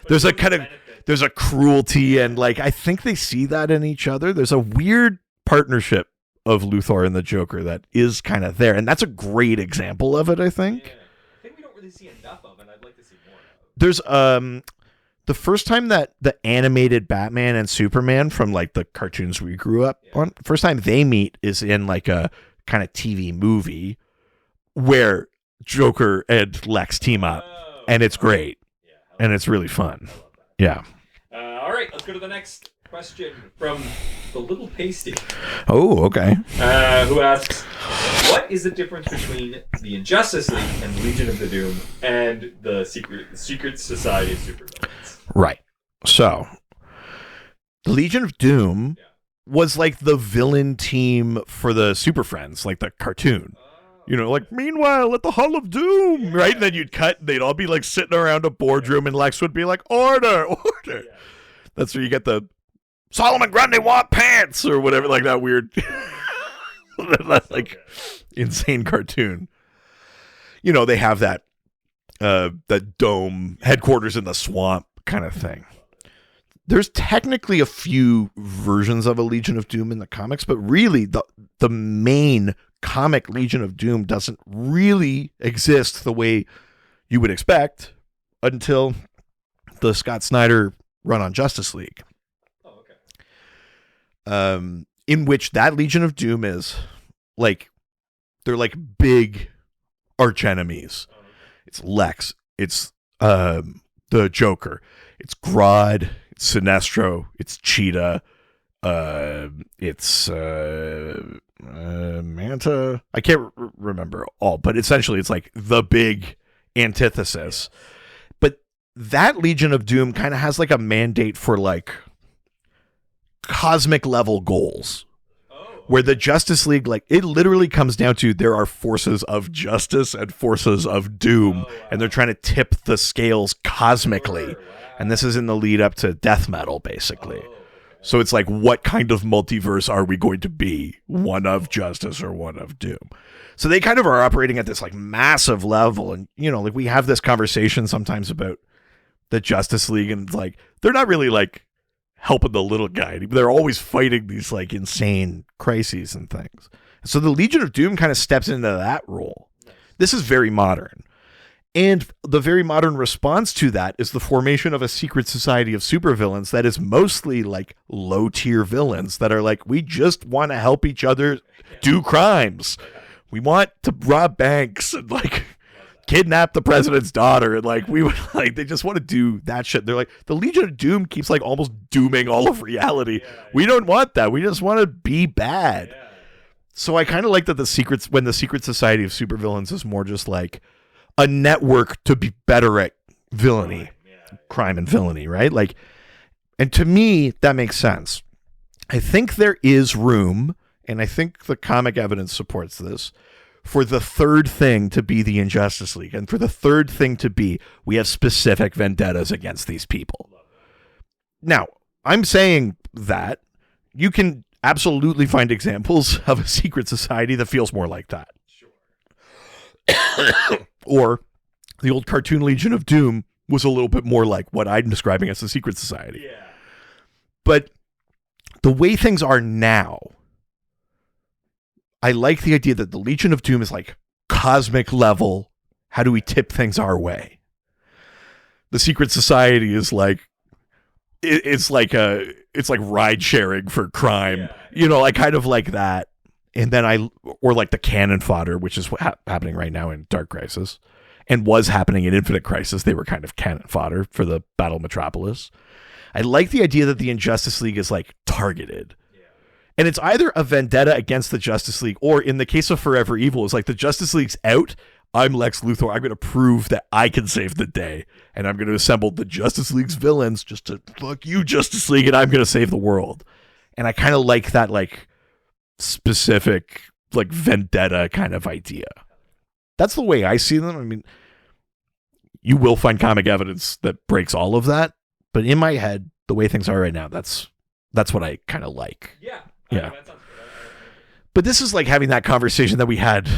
There's a cruelty and I think they see that in each other. There's a weird partnership of Luthor and the Joker that is kind of there, and that's a great example of it, I think. Yeah. I think we don't really see enough of, and I'd like to see more of. There's the first time that the animated Batman and Superman from the cartoons we grew up on, first time they meet is in a kind of TV movie where Joker and Lex team up, and it's great. And it's really fun. Yeah. All right, let's go to the next question from the Little Pasty. Oh, okay. Who asks, what is the difference between the Injustice League and Legion of the Doom and the Secret Society of Supervillains? Right. So, the Legion of Doom was the villain team for the Super Friends, the cartoon. Meanwhile, at the Hall of Doom, right? And then you'd cut, they'd all be sitting around a boardroom, and Lex would be like, order. Yeah. That's where you get the Solomon Grundy want pants, or whatever, that weird, insane cartoon. They have that dome, headquarters in the swamp kind of thing. there's technically a few versions of a Legion of Doom in the comics, but really the main comic Legion of Doom doesn't really exist the way you would expect until the Scott Snyder run on Justice League. Oh, okay. In which that Legion of Doom is like, they're like big arch enemies. Oh, okay. It's Lex. It's the Joker. It's Grodd. It's Sinestro. It's Cheetah. It's Manta. I can't remember all, but essentially it's like the big antithesis. But that Legion of Doom kind of has like a mandate for like cosmic level goals. Where the Justice League, like, it literally comes down to there are forces of justice and forces of doom, and they're trying to tip the scales cosmically. And this is in the lead up to death metal, basically. So it's like, what kind of multiverse are we going to be? One of justice or one of doom? So they kind of are operating at this like massive level. And, you know, like we have this conversation sometimes about the Justice League, and it's like, they're not really like helping the little guy. They're always fighting these like insane crises and things. So the Legion of Doom kind of steps into that role. This is very modern. And the very modern response to that is the formation of a secret society of supervillains that is mostly like low tier villains that are like, we just want to help each other do crimes. We want to rob banks and like kidnap the president's daughter, and like we would like, they just want to do that shit. They're like, the Legion of Doom keeps like almost dooming all of reality. We don't want that. We just want to be bad. So I kind of like that when the Secret Society of Supervillains is more just like a network to be better at villainy, crime and villainy, right? Like, and to me that makes sense. I think there is room, and I think the comic evidence supports this, for the third thing to be the Injustice League, and for the third thing to be, we have specific vendettas against these people. Now, I'm saying that you can absolutely find examples of a secret society that feels more like that. Sure. Or the old cartoon Legion of Doom was a little bit more like what I'm describing as a secret society. Yeah. But the way things are now, I like the idea that the Legion of Doom is like cosmic level. How do we tip things our way? The Secret Society is like, it's like ride sharing for crime. Yeah. You know, I kind of like that. And then or like the cannon fodder, which is happening right now in Dark Crisis, and was happening in Infinite Crisis. They were kind of cannon fodder for the Battle of Metropolis. I like the idea that the Injustice League is like targeted. And it's either a vendetta against the Justice League, or in the case of Forever Evil, it's like the Justice League's out. I'm Lex Luthor. I'm going to prove that I can save the day. And I'm going to assemble the Justice League's villains just to fuck you, Justice League, and I'm going to save the world. And I kind of like that, like, specific, like, vendetta kind of idea. That's the way I see them. I mean, you will find comic evidence that breaks all of that. But in my head, the way things are right now, that's what I kind of like. Yeah. Yeah. But this is like having that conversation that we had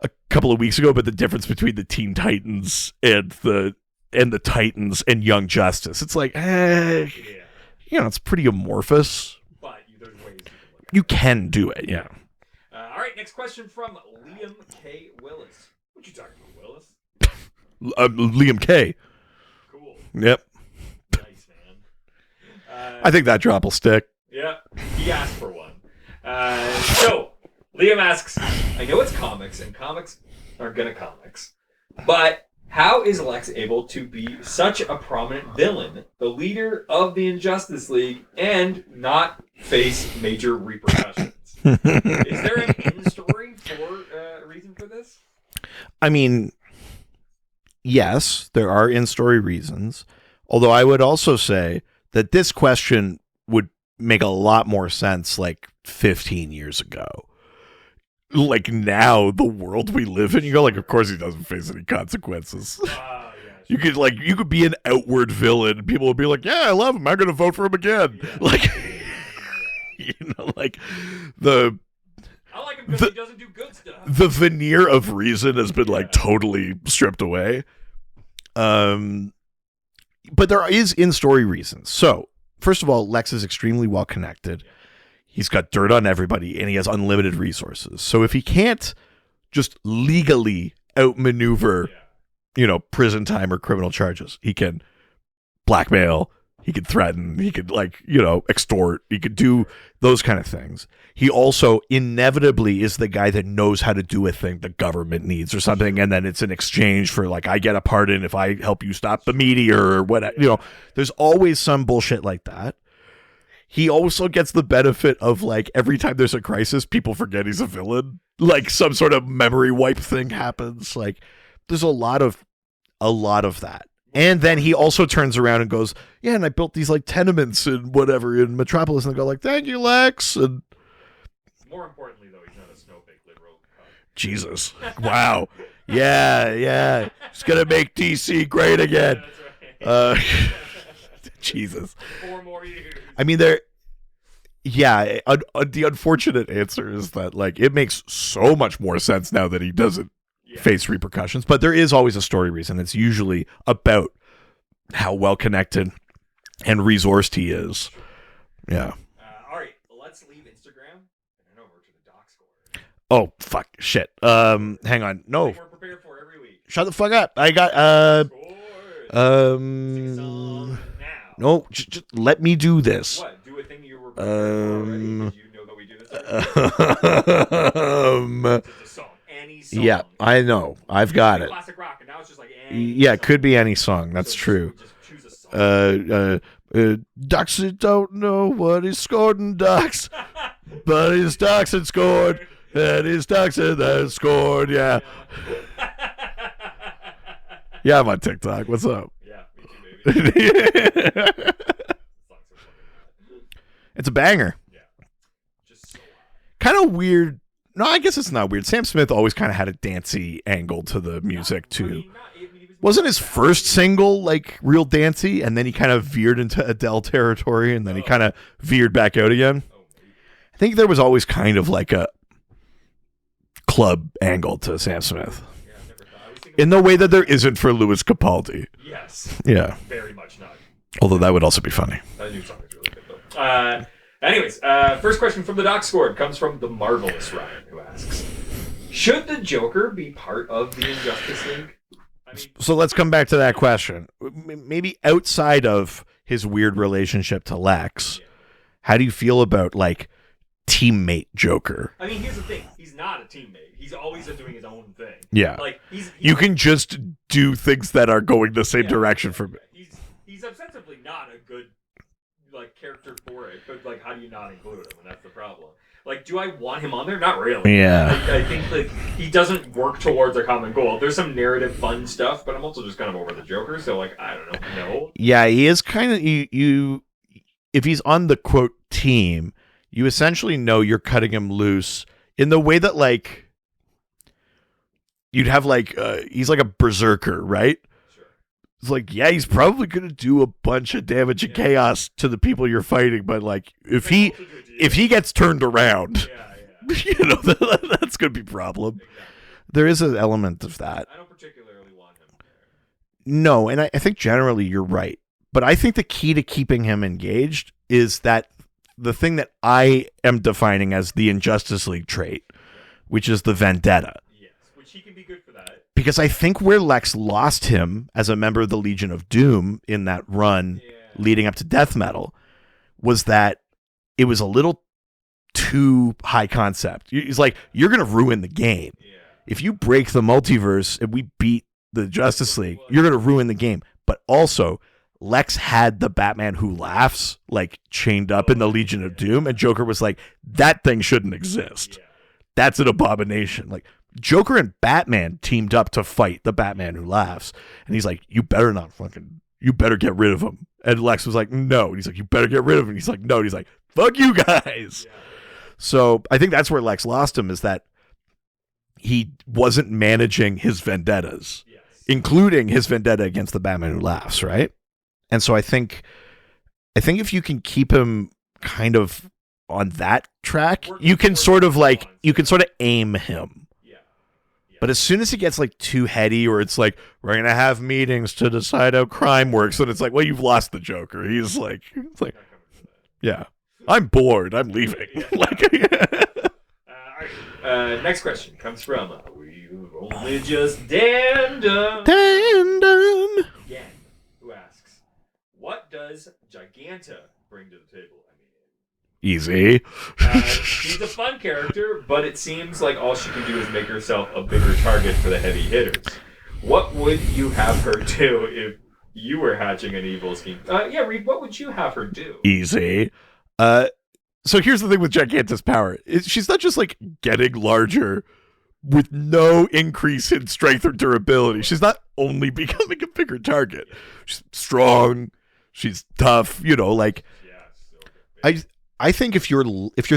a couple of weeks ago about the difference between the Teen Titans and the Titans and Young Justice. It's like, you know, it's pretty amorphous. But there's ways you can do it, yeah. All right, next question from Liam K. Willis. What you talking about, Willis? Liam K. Cool. Yep. Nice, man. I think that drop will stick. Yeah, he asked for one. So, Liam asks, I know it's comics, and comics aren't gonna comics, but how is Lex able to be such a prominent villain, the leader of the Injustice League, and not face major repercussions? Is there an in-story reason for this? I mean, yes, there are in-story reasons, although I would also say that this question would make a lot more sense like 15 years ago. Like now, the world we live in, you go like, of course he doesn't face any consequences. Yeah, you could be an outward villain. People would be like, yeah, I love him. I'm going to vote for him again. Yeah. Like, you know, like I like him because he doesn't do good stuff. The veneer of reason has been like totally stripped away. But there is in-story reasons. So first of all, Lex is extremely well connected. He's got dirt on everybody, and he has unlimited resources. So if he can't just legally outmaneuver, prison time or criminal charges, he can blackmail, he could threaten, he could extort, he could do those kind of things. He also inevitably is the guy that knows how to do a thing the government needs or something, and then it's an exchange for I get a pardon if I help you stop the meteor or whatever. There's always some bullshit like that. He also gets the benefit of every time there's a crisis, people forget he's a villain. Some sort of memory wipe thing happens. There's a lot of that. And then he also turns around and goes, yeah, and I built these tenements and whatever in Metropolis, and they go thank you, Lex. And more importantly, though, he's not a snowflake liberal. Jesus. Wow. Yeah. He's going to make DC great again. Yeah, that's right. Jesus. 4 more years. I mean, the unfortunate answer is that it makes so much more sense now that he doesn't face repercussions, but there is always a story reason. It's usually about how well connected and resourced he is. Yeah. All right, let's leave Instagram and head over to the doc score. Oh fuck, shit. Hang on. No. We're prepared for every week. Shut the fuck up. I got Sing song now. No, just let me do this. What? Do a thing you were prepared for already? Did you know that we do this? It's a song. Any song. Yeah, I know. I've got it. Classic rock, and now it's just any Yeah, song. it could be any song. That's true. Just choose a song. Ducks that don't know what is scored in ducks, but his ducks had scored, and his ducks had scored. Yeah. Yeah, I'm on TikTok. What's up? Yeah, me too, baby. It's a banger. Yeah. Just so Kind of weird. No, I guess it's not weird. Sam Smith always kind of had a dancey angle to the music, too. Wasn't his first single, real dancey, and then he kind of veered into Adele territory, and then he kind of veered back out again? I think there was always kind of a club angle to Sam Smith. Yeah, I've never thought. In the way that there isn't for Louis Capaldi. Yes. Yeah. Very much not. Although that would also be funny. That new song is really good, though. Anyways, first question from the doc score comes from the marvelous Ryan, who asks, should the Joker be part of the Injustice League? So let's come back to that question. Maybe outside of his weird relationship to Lex, how do you feel about teammate Joker? I mean, here's the thing: he's not a teammate. He's always doing his own thing. Yeah, you can just do things that are going the same direction for me. He's ostensibly not a good character for it, but how do you not include him? And that's the problem. Do I want him on there? Not really. Yeah. I think he doesn't work towards a common goal. There's some narrative fun stuff, but I'm also just kind of over the Joker, so I don't know. No. Yeah, he is kind of you. If he's on the quote team, you essentially know you're cutting him loose in the way that you'd have he's like a berserker, right? It's he's probably going to do a bunch of damage and chaos to the people you're fighting, but if he gets turned around, that's going to be a problem. Exactly. There is an element of that. I don't particularly want him there. No, and I think generally you're right. But I think the key to keeping him engaged is that the thing that I am defining as the Injustice League trait, which is the vendetta. Yes, which he can be good for that. Because I think where Lex lost him as a member of the Legion of Doom in that run leading up to Death Metal was that it was a little too high concept. He's you're going to ruin the game. Yeah. If you break the multiverse and we beat the Justice League, you're going to ruin the game. But also, Lex had the Batman Who Laughs chained up in the Legion of Doom, and Joker was that thing shouldn't exist. Yeah. That's an abomination. Joker and Batman teamed up to fight the Batman Who Laughs, and he's you better not you better get rid of him. And Lex was no. And he's you better get rid of him. And he's no. And he's fuck you guys. Yeah. So I think that's where Lex lost him, is that he wasn't managing his vendettas, including his vendetta against the Batman Who Laughs, right? And so I think if you can keep him kind of on that track, you can sort of aim him. But as soon as he gets too heady, or it's we're gonna have meetings to decide how crime works, and it's well, you've lost the Joker. He's Yeah. I'm bored. I'm leaving. All right. Next question comes from We've Only Just Dandum. Again, who asks, what does Giganta bring to the table? Easy. She's a fun character, but it seems like all she can do is make herself a bigger target for the heavy hitters. What would you have her do if you were hatching an evil scheme? Reed, what would you have her do? Easy. So here's the thing with Giganta's power. She's not just like getting larger with no increase in strength or durability. She's not only becoming a bigger target. She's strong. She's tough. I think if you're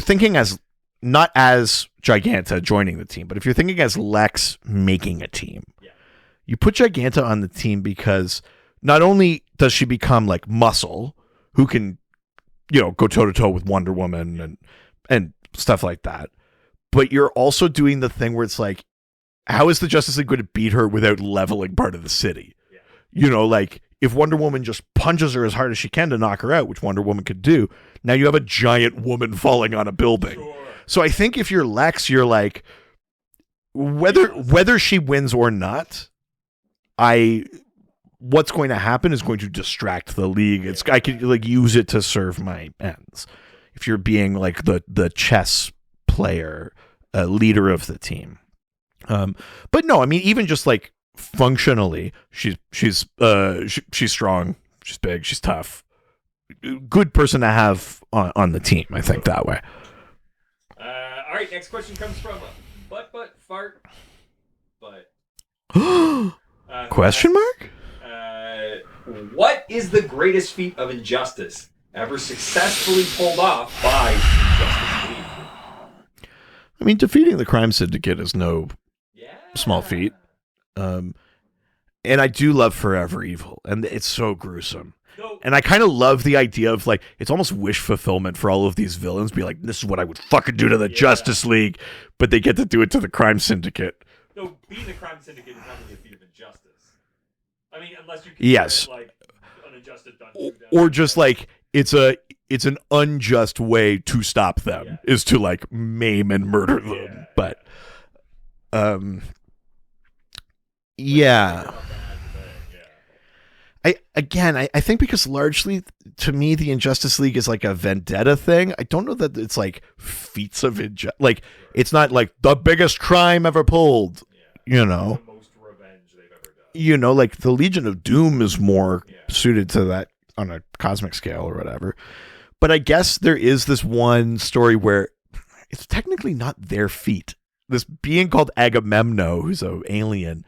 thinking as not as Giganta joining the team, but if you're thinking as Lex making a team, you put Giganta on the team because not only does she become like muscle, who can, go toe to toe with Wonder Woman and stuff like that, but you're also doing the thing where it's like, how is the Justice League going to beat her without leveling part of the city? Like if Wonder Woman just punches her as hard as she can to knock her out, which Wonder Woman could do, now you have a giant woman falling on a building. Sure. So I think if you're Lex, you're like, whether she wins or not, what's going to happen is going to distract the league. I could like use it to serve my ends. If you're being like the chess player, leader of the team. But no, I mean, even just like functionally, she's strong, she's big, she's tough. Good person to have on the team, I think that way. All right, next question comes from Fart. Question mark? What is the greatest feat of injustice ever successfully pulled off by Justice League? I mean, defeating the crime syndicate is no small feat. And I do love Forever Evil, and it's so gruesome. And I kind of love the idea of like, it's almost wish fulfillment for all of these villains. Be like, this is what I would fucking do to the Justice League, but they get to do it to the crime syndicate. No, being the crime syndicate is not really a feat of injustice. I mean, unless you yes, like an unjust or just like it's an unjust way to stop them is to like maim and murder them. But I think because largely to me the Injustice League is like a vendetta thing. I don't know that it's like feats of like it's not like the biggest crime ever pulled. The most revenge they've ever done. Like the Legion of Doom is more suited to that on a cosmic scale or whatever. But I guess there is this one story where it's technically not their feat. This being called Agamemnon, who's an alien,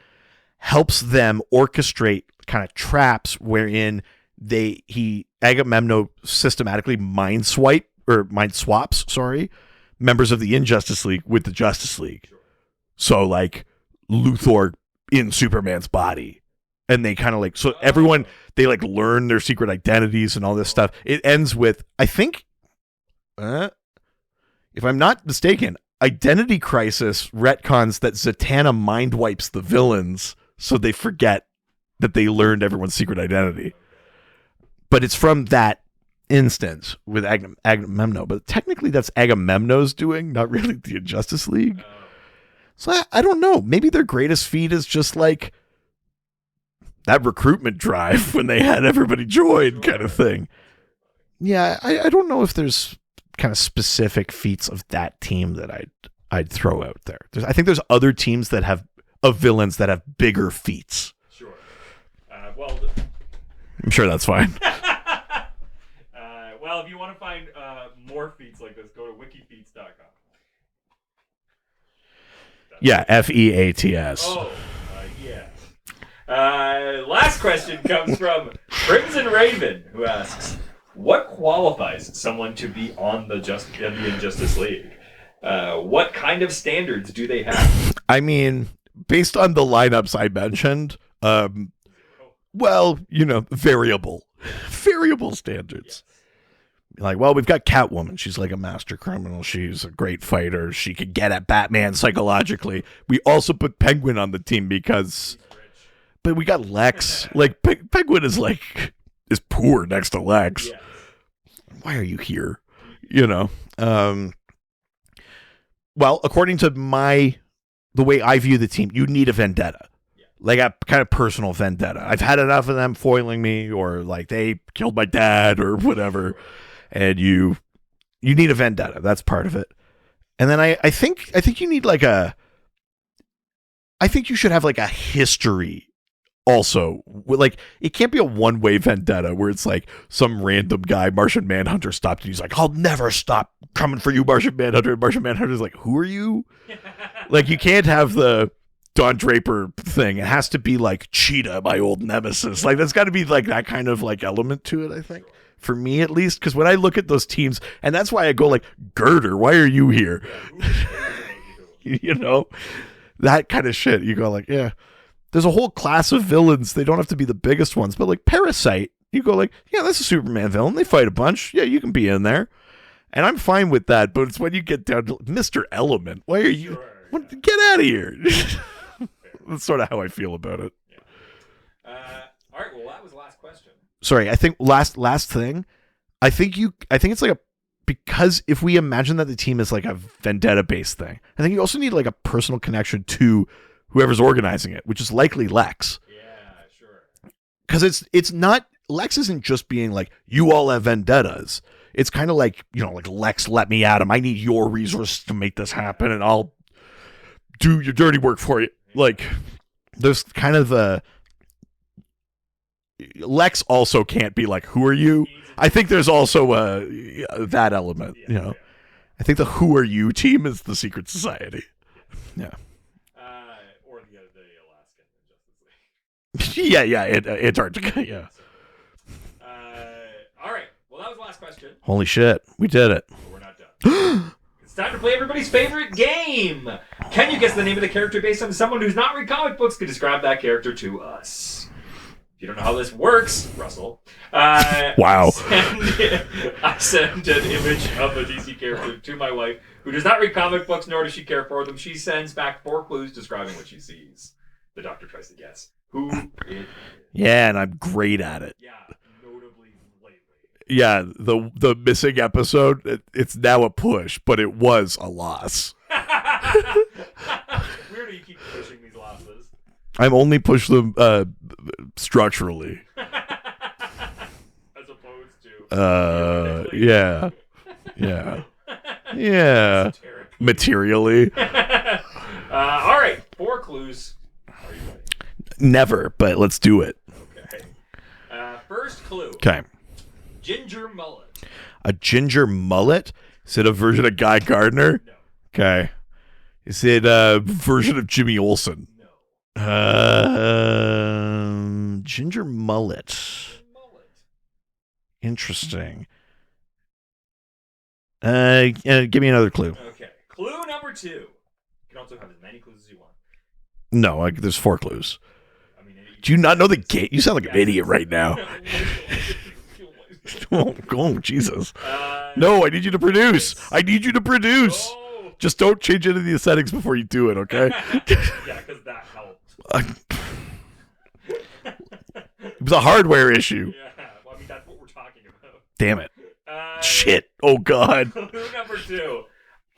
helps them orchestrate kind of traps wherein Agamemnon systematically mind swaps members of the Injustice League with the Justice League. So like Luthor in Superman's body, and they kind of like, so everyone, they like learn their secret identities and all this stuff. It ends with, I think, if I'm not mistaken, Identity Crisis retcons that Zatanna mind wipes the villains so they forget that they learned everyone's secret identity. But it's from that instance with Agamemnon. But technically that's Agamemnon's doing, not really the Injustice League. So I don't know. Maybe their greatest feat is just like that recruitment drive when they had everybody join kind of thing. Yeah, I don't know if there's kind of specific feats of that team that I'd throw out there. I think there's other teams that have villains that have bigger feats. Sure. I'm sure that's fine. Well, if you want to find more feats like this, go to wikifeats.com. Yeah, FEATS. Oh, yeah. Last question comes from Crimson Raven, who asks, what qualifies someone to be on the Injustice League? What kind of standards do they have? I mean, based on the lineups I mentioned, variable standards. Yes. Like, well, we've got Catwoman. She's like a master criminal. She's a great fighter. She could get at Batman psychologically. We also put Penguin on the team because, but we got Lex. Like Penguin is poor next to Lex. Yes. why are you here? You know? Well, according to the way I view the team, you need a vendetta. Like a kind of personal vendetta. I've had enough of them foiling me, or like they killed my dad or whatever. And you need a vendetta. That's part of it. And then I think you need I think you should have like a history also. Like it can't be a one-way vendetta where it's like some random guy, Martian Manhunter, stopped and he's like, I'll never stop coming for you, Martian Manhunter. And Martian Manhunter's like, who are you? Like you can't have the Don Draper thing. It has to be like Cheetah, my old nemesis. Like that's got to be like that kind of like element to it, I think. For me at least, because when I look at those teams, and that's why I go like, Girder, why are you here? You know, that kind of shit. You go like, yeah, there's a whole class of villains. They don't have to be the biggest ones, but like Parasite, you go like, yeah, that's a Superman villain. They fight a bunch. Yeah, you can be in there. And I'm fine with that, but it's when you get down to Mr. Element. Why are you? Get out of here. That's sort of how I feel about it. Yeah. All right. Well, that was the last question. Sorry, I think last thing. I think it's like because if we imagine that the team is like a vendetta based thing, I think you also need like a personal connection to whoever's organizing it, which is likely Lex. Yeah, sure. Because it's not, Lex isn't just being like, you all have vendettas. It's kind of like, you know, like Lex, let me at him. I need your resources to make this happen, and I'll do your dirty work for you. Like, there's kind of a Lex also can't be like, who are you? I think there's also that element, you know. I think the who are you team is the secret society. Yeah. Or the Alaskan Justice League. Yeah, Antarctica, yeah. All right. Well, that was the last question. Holy shit, we did it. But we're not done. It's time to play everybody's favorite game. Can you guess the name of the character based on someone who's not read comic books could describe that character to us? If you don't know how this works, Russell. Wow. I send an image of a DC character to my wife, who does not read comic books, nor does she care for them. She sends back 4 clues describing what she sees. The doctor tries to guess who it is. Yeah, and I'm great at it. Yeah, notably lately. Yeah, the missing episode, it's now a push, but it was a loss. Weird you keep pushing these losses. I'm only push them structurally. As opposed to yeah. Materially. All right, 4 clues. Are you ready? Never, but let's do it. Okay. First clue. Okay. Ginger mullet. A ginger mullet? Is it a version of Guy Gardner? No. Okay. Is it a version of Jimmy Olsen? No. Ginger mullet. Interesting. Give me another clue. Okay. Clue number 2. You can also have as many clues as you want. No, there's 4 clues. Do you not know the game? You sound like an idiot right now. Oh, Jesus. No, I need you to produce. I need you to produce. Oh. Just don't change any of the settings before you do it, okay? Yeah, because that helped. It was a hardware issue. Yeah, well, I mean, that's what we're talking about. Damn it. Shit. Oh, God. Clue number 2.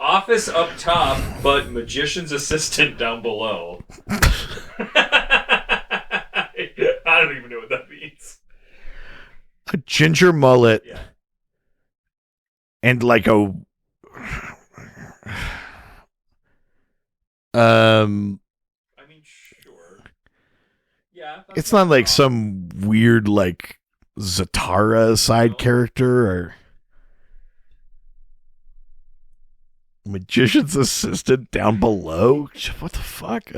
Office up top, but magician's assistant down below. I don't even know what that means. A ginger mullet. Yeah. And like a... I mean, sure. Yeah. It's not like some weird, like, Zatara side character or... Magician's assistant down below? What the fuck?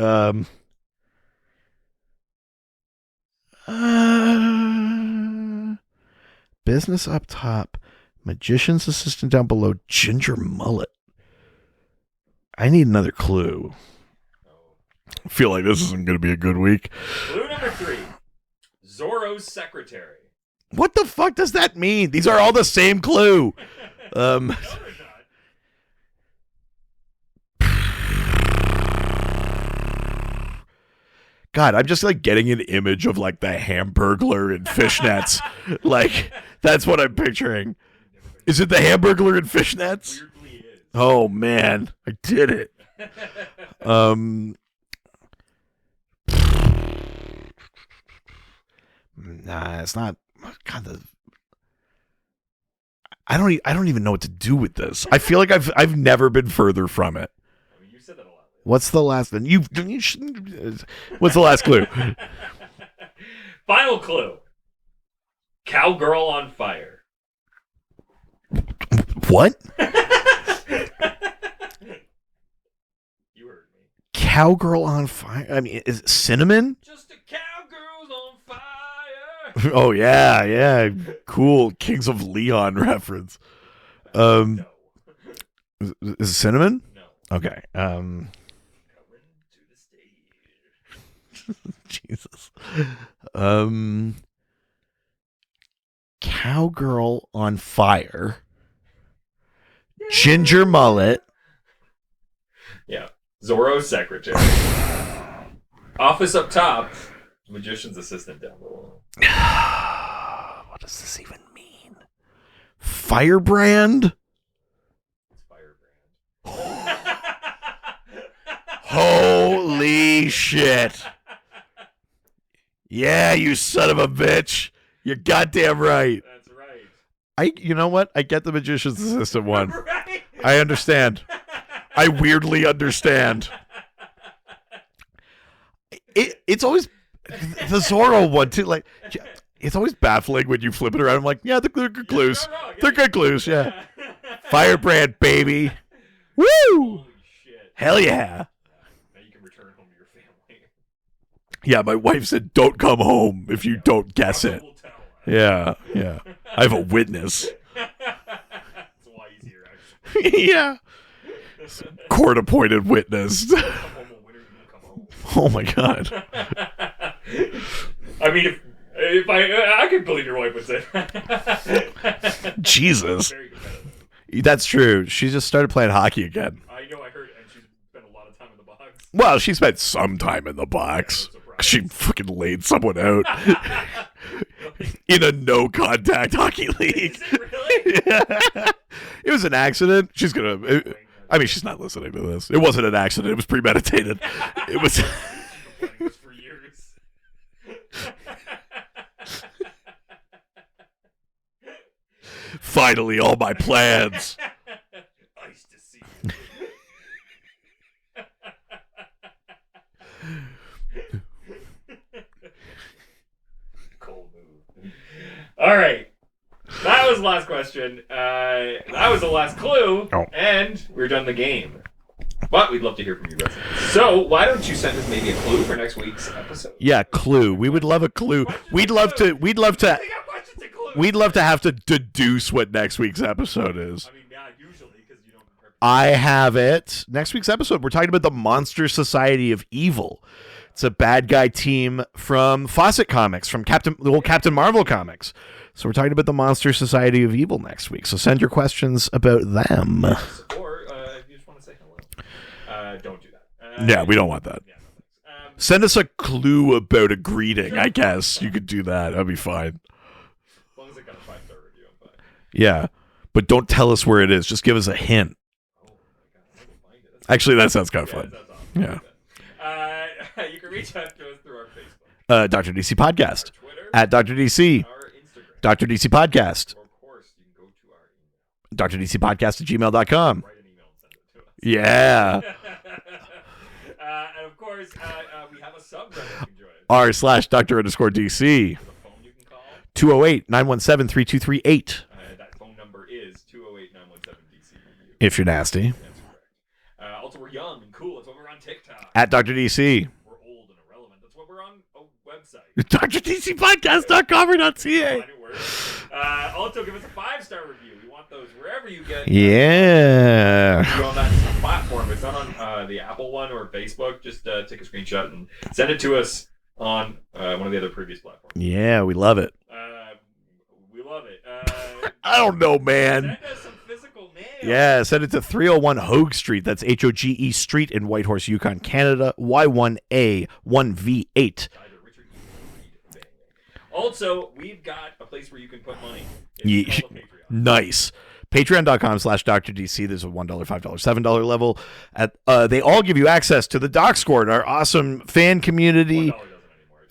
Business up top. Magician's assistant down below. Ginger mullet. I need another clue. I feel like this isn't going to be a good week. Clue number 3. Zorro's secretary. What the fuck does that mean? These are all the same clue. No, they're not. God, I'm just like getting an image of like the Hamburglar and fishnets. Like, that's what I'm picturing. Is it the Hamburglar and fishnets? Weirdly is. Oh man, I did it. Nah, it's not. God, I don't even know what to do with this. I feel like I've never been further from it. I mean, you said that a lot. What's the last? What's the last clue? Final clue. Cowgirl on fire. What? You heard me. Cowgirl on fire? I mean, is it cinnamon? Just a cowgirl's on fire. Oh yeah. Cool. Kings of Leon reference. No. Is it cinnamon? No. Okay. Coming to the stage. Jesus. Cowgirl on fire. Ginger mullet. Yeah. Zorro's secretary. Office up top. Magician's assistant down below. What does this even mean? Firebrand? It's Firebrand. Holy shit. Yeah, you son of a bitch. You're goddamn right. That's right. You know what? I get the magician's assistant one. Right? I understand. I weirdly understand. It's always the Zorro one too. Like, it's always baffling when you flip it around. I'm like, yeah, they're good clues. They're good clues. Yeah. Firebrand, baby. Woo! Holy shit. Hell yeah. Now you can return home to your family. Yeah, my wife said, don't come home if you don't guess it. We'll tell. Yeah. I have a witness. That's why he's here, actually. Yeah. Court-appointed witness. Come home a winner, you come home. Oh my god. I mean, if I could believe your wife would say that. Jesus. Very competitive. That's true. She just started playing hockey again. I know, I heard, and she's spent a lot of time in the box. Well, she spent some time in the box. She fucking laid someone out in a no-contact hockey league. Is it really? Yeah. It was an accident. She's not listening to this. It wasn't an accident. It was premeditated. It was. She's been planning this for years. Finally, all my plans. Nice to see you. Cold move. All right. That was the last question. That was the last clue. Oh. And we're done the game. But we'd love to hear from you guys. So why don't you send us maybe a clue for next week's episode? Yeah, clue. We would love a clue. We'd love to have to deduce what next week's episode is. I mean, yeah, usually because you don't. I have it. Next week's episode, we're talking about the Monster Society of Evil. It's a bad guy team from Fawcett Comics, from the old Captain Marvel comics. So we're talking about the Monster Society of Evil next week. So send your questions about them. Or if you just want to say hello, don't do that. Yeah, we don't want that. Yeah, no thanks. Send us a clue about a greeting, I guess. You could do that. That'd be fine. As long as it got a 5-star review, I'm fine. Yeah, but don't tell us where it is. Just give us a hint. Oh my god, I will find it. Actually, that sounds kind of fun. That's awesome. Yeah. You can reach out to us through our Facebook, Dr. DC Podcast. our Twitter, At Dr. DC. our Instagram. Dr. DC Podcast. Or, of course, you can go to our email. DrDCPodcast@gmail.com. Write an email and send it to us. Yeah. And of course, we have a subreddit you can join. r/Dr_DC. There's a phone you can call. 208-917-3238. That phone number is 208-917-DCU. If you're nasty. That's correct. Also, we're young and cool. That's why we're on TikTok. At Dr. DC. We're old and irrelevant. That's why we're on a website. DrDCPodcast.com or .ca. Also, give us a 5-star review. We want those wherever you get. Yeah. You're on that platform. It's not on the Apple one or Facebook. Just take a screenshot and send it to us on one of the other previous platforms. Yeah, we love it. We love it. I don't know, man. Send us some physical mail. Yeah, send it to 301 Hogue Street. That's Hoge Street in Whitehorse, Yukon, Canada. Y1A 1V8. Also, we've got a place where you can put money. It's Yeah. called the Patreon. Nice. Patreon.com/DrDC. There's a $1, $5, $7 level. They all give you access to the Discord, our awesome fan community. $1 doesn't anymore.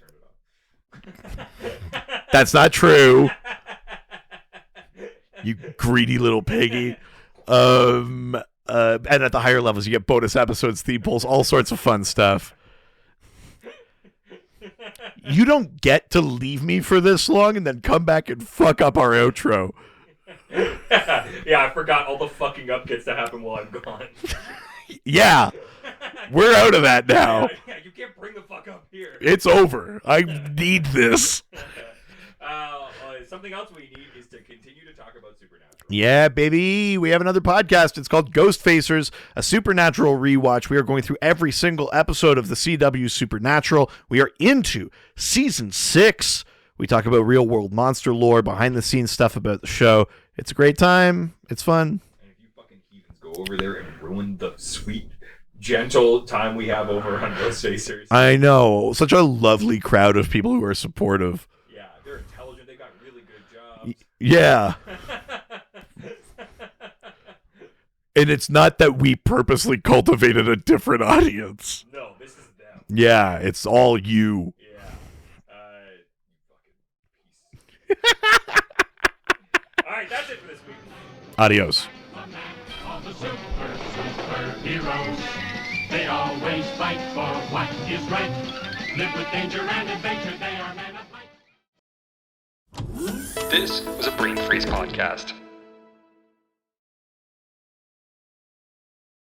I turned it off. That's not true. You greedy little piggy. And at the higher levels, you get bonus episodes, theme polls, all sorts of fun stuff. You don't get to leave me for this long and then come back and fuck up our outro. Yeah, I forgot all the fucking up gets to happen while I'm gone. Yeah. We're out of that now. Yeah, you can't bring the fuck up here. It's over. I need this. Something else we need is to continue to talk about Supernatural. Yeah, baby. We have another podcast. It's called Ghost Facers, a Supernatural rewatch. We are going through every single episode of the CW Supernatural. We are into season 6. We talk about real world monster lore, behind the scenes stuff about the show. It's a great time. It's fun. And if you fucking heathens go over there and ruin the sweet, gentle time we have over on Ghost Facers. I know. Such a lovely crowd of people who are supportive. Yeah, they're intelligent. They got really good jobs. Yeah. And it's not that we purposely cultivated a different audience. No, this is them. Yeah, it's all you. Yeah. You fucking piece. All right, that's it for this week. Adios. All the superheroes, they always fight for what is right. Live with danger and adventure, they are men of might. This was a Brain Freeze podcast.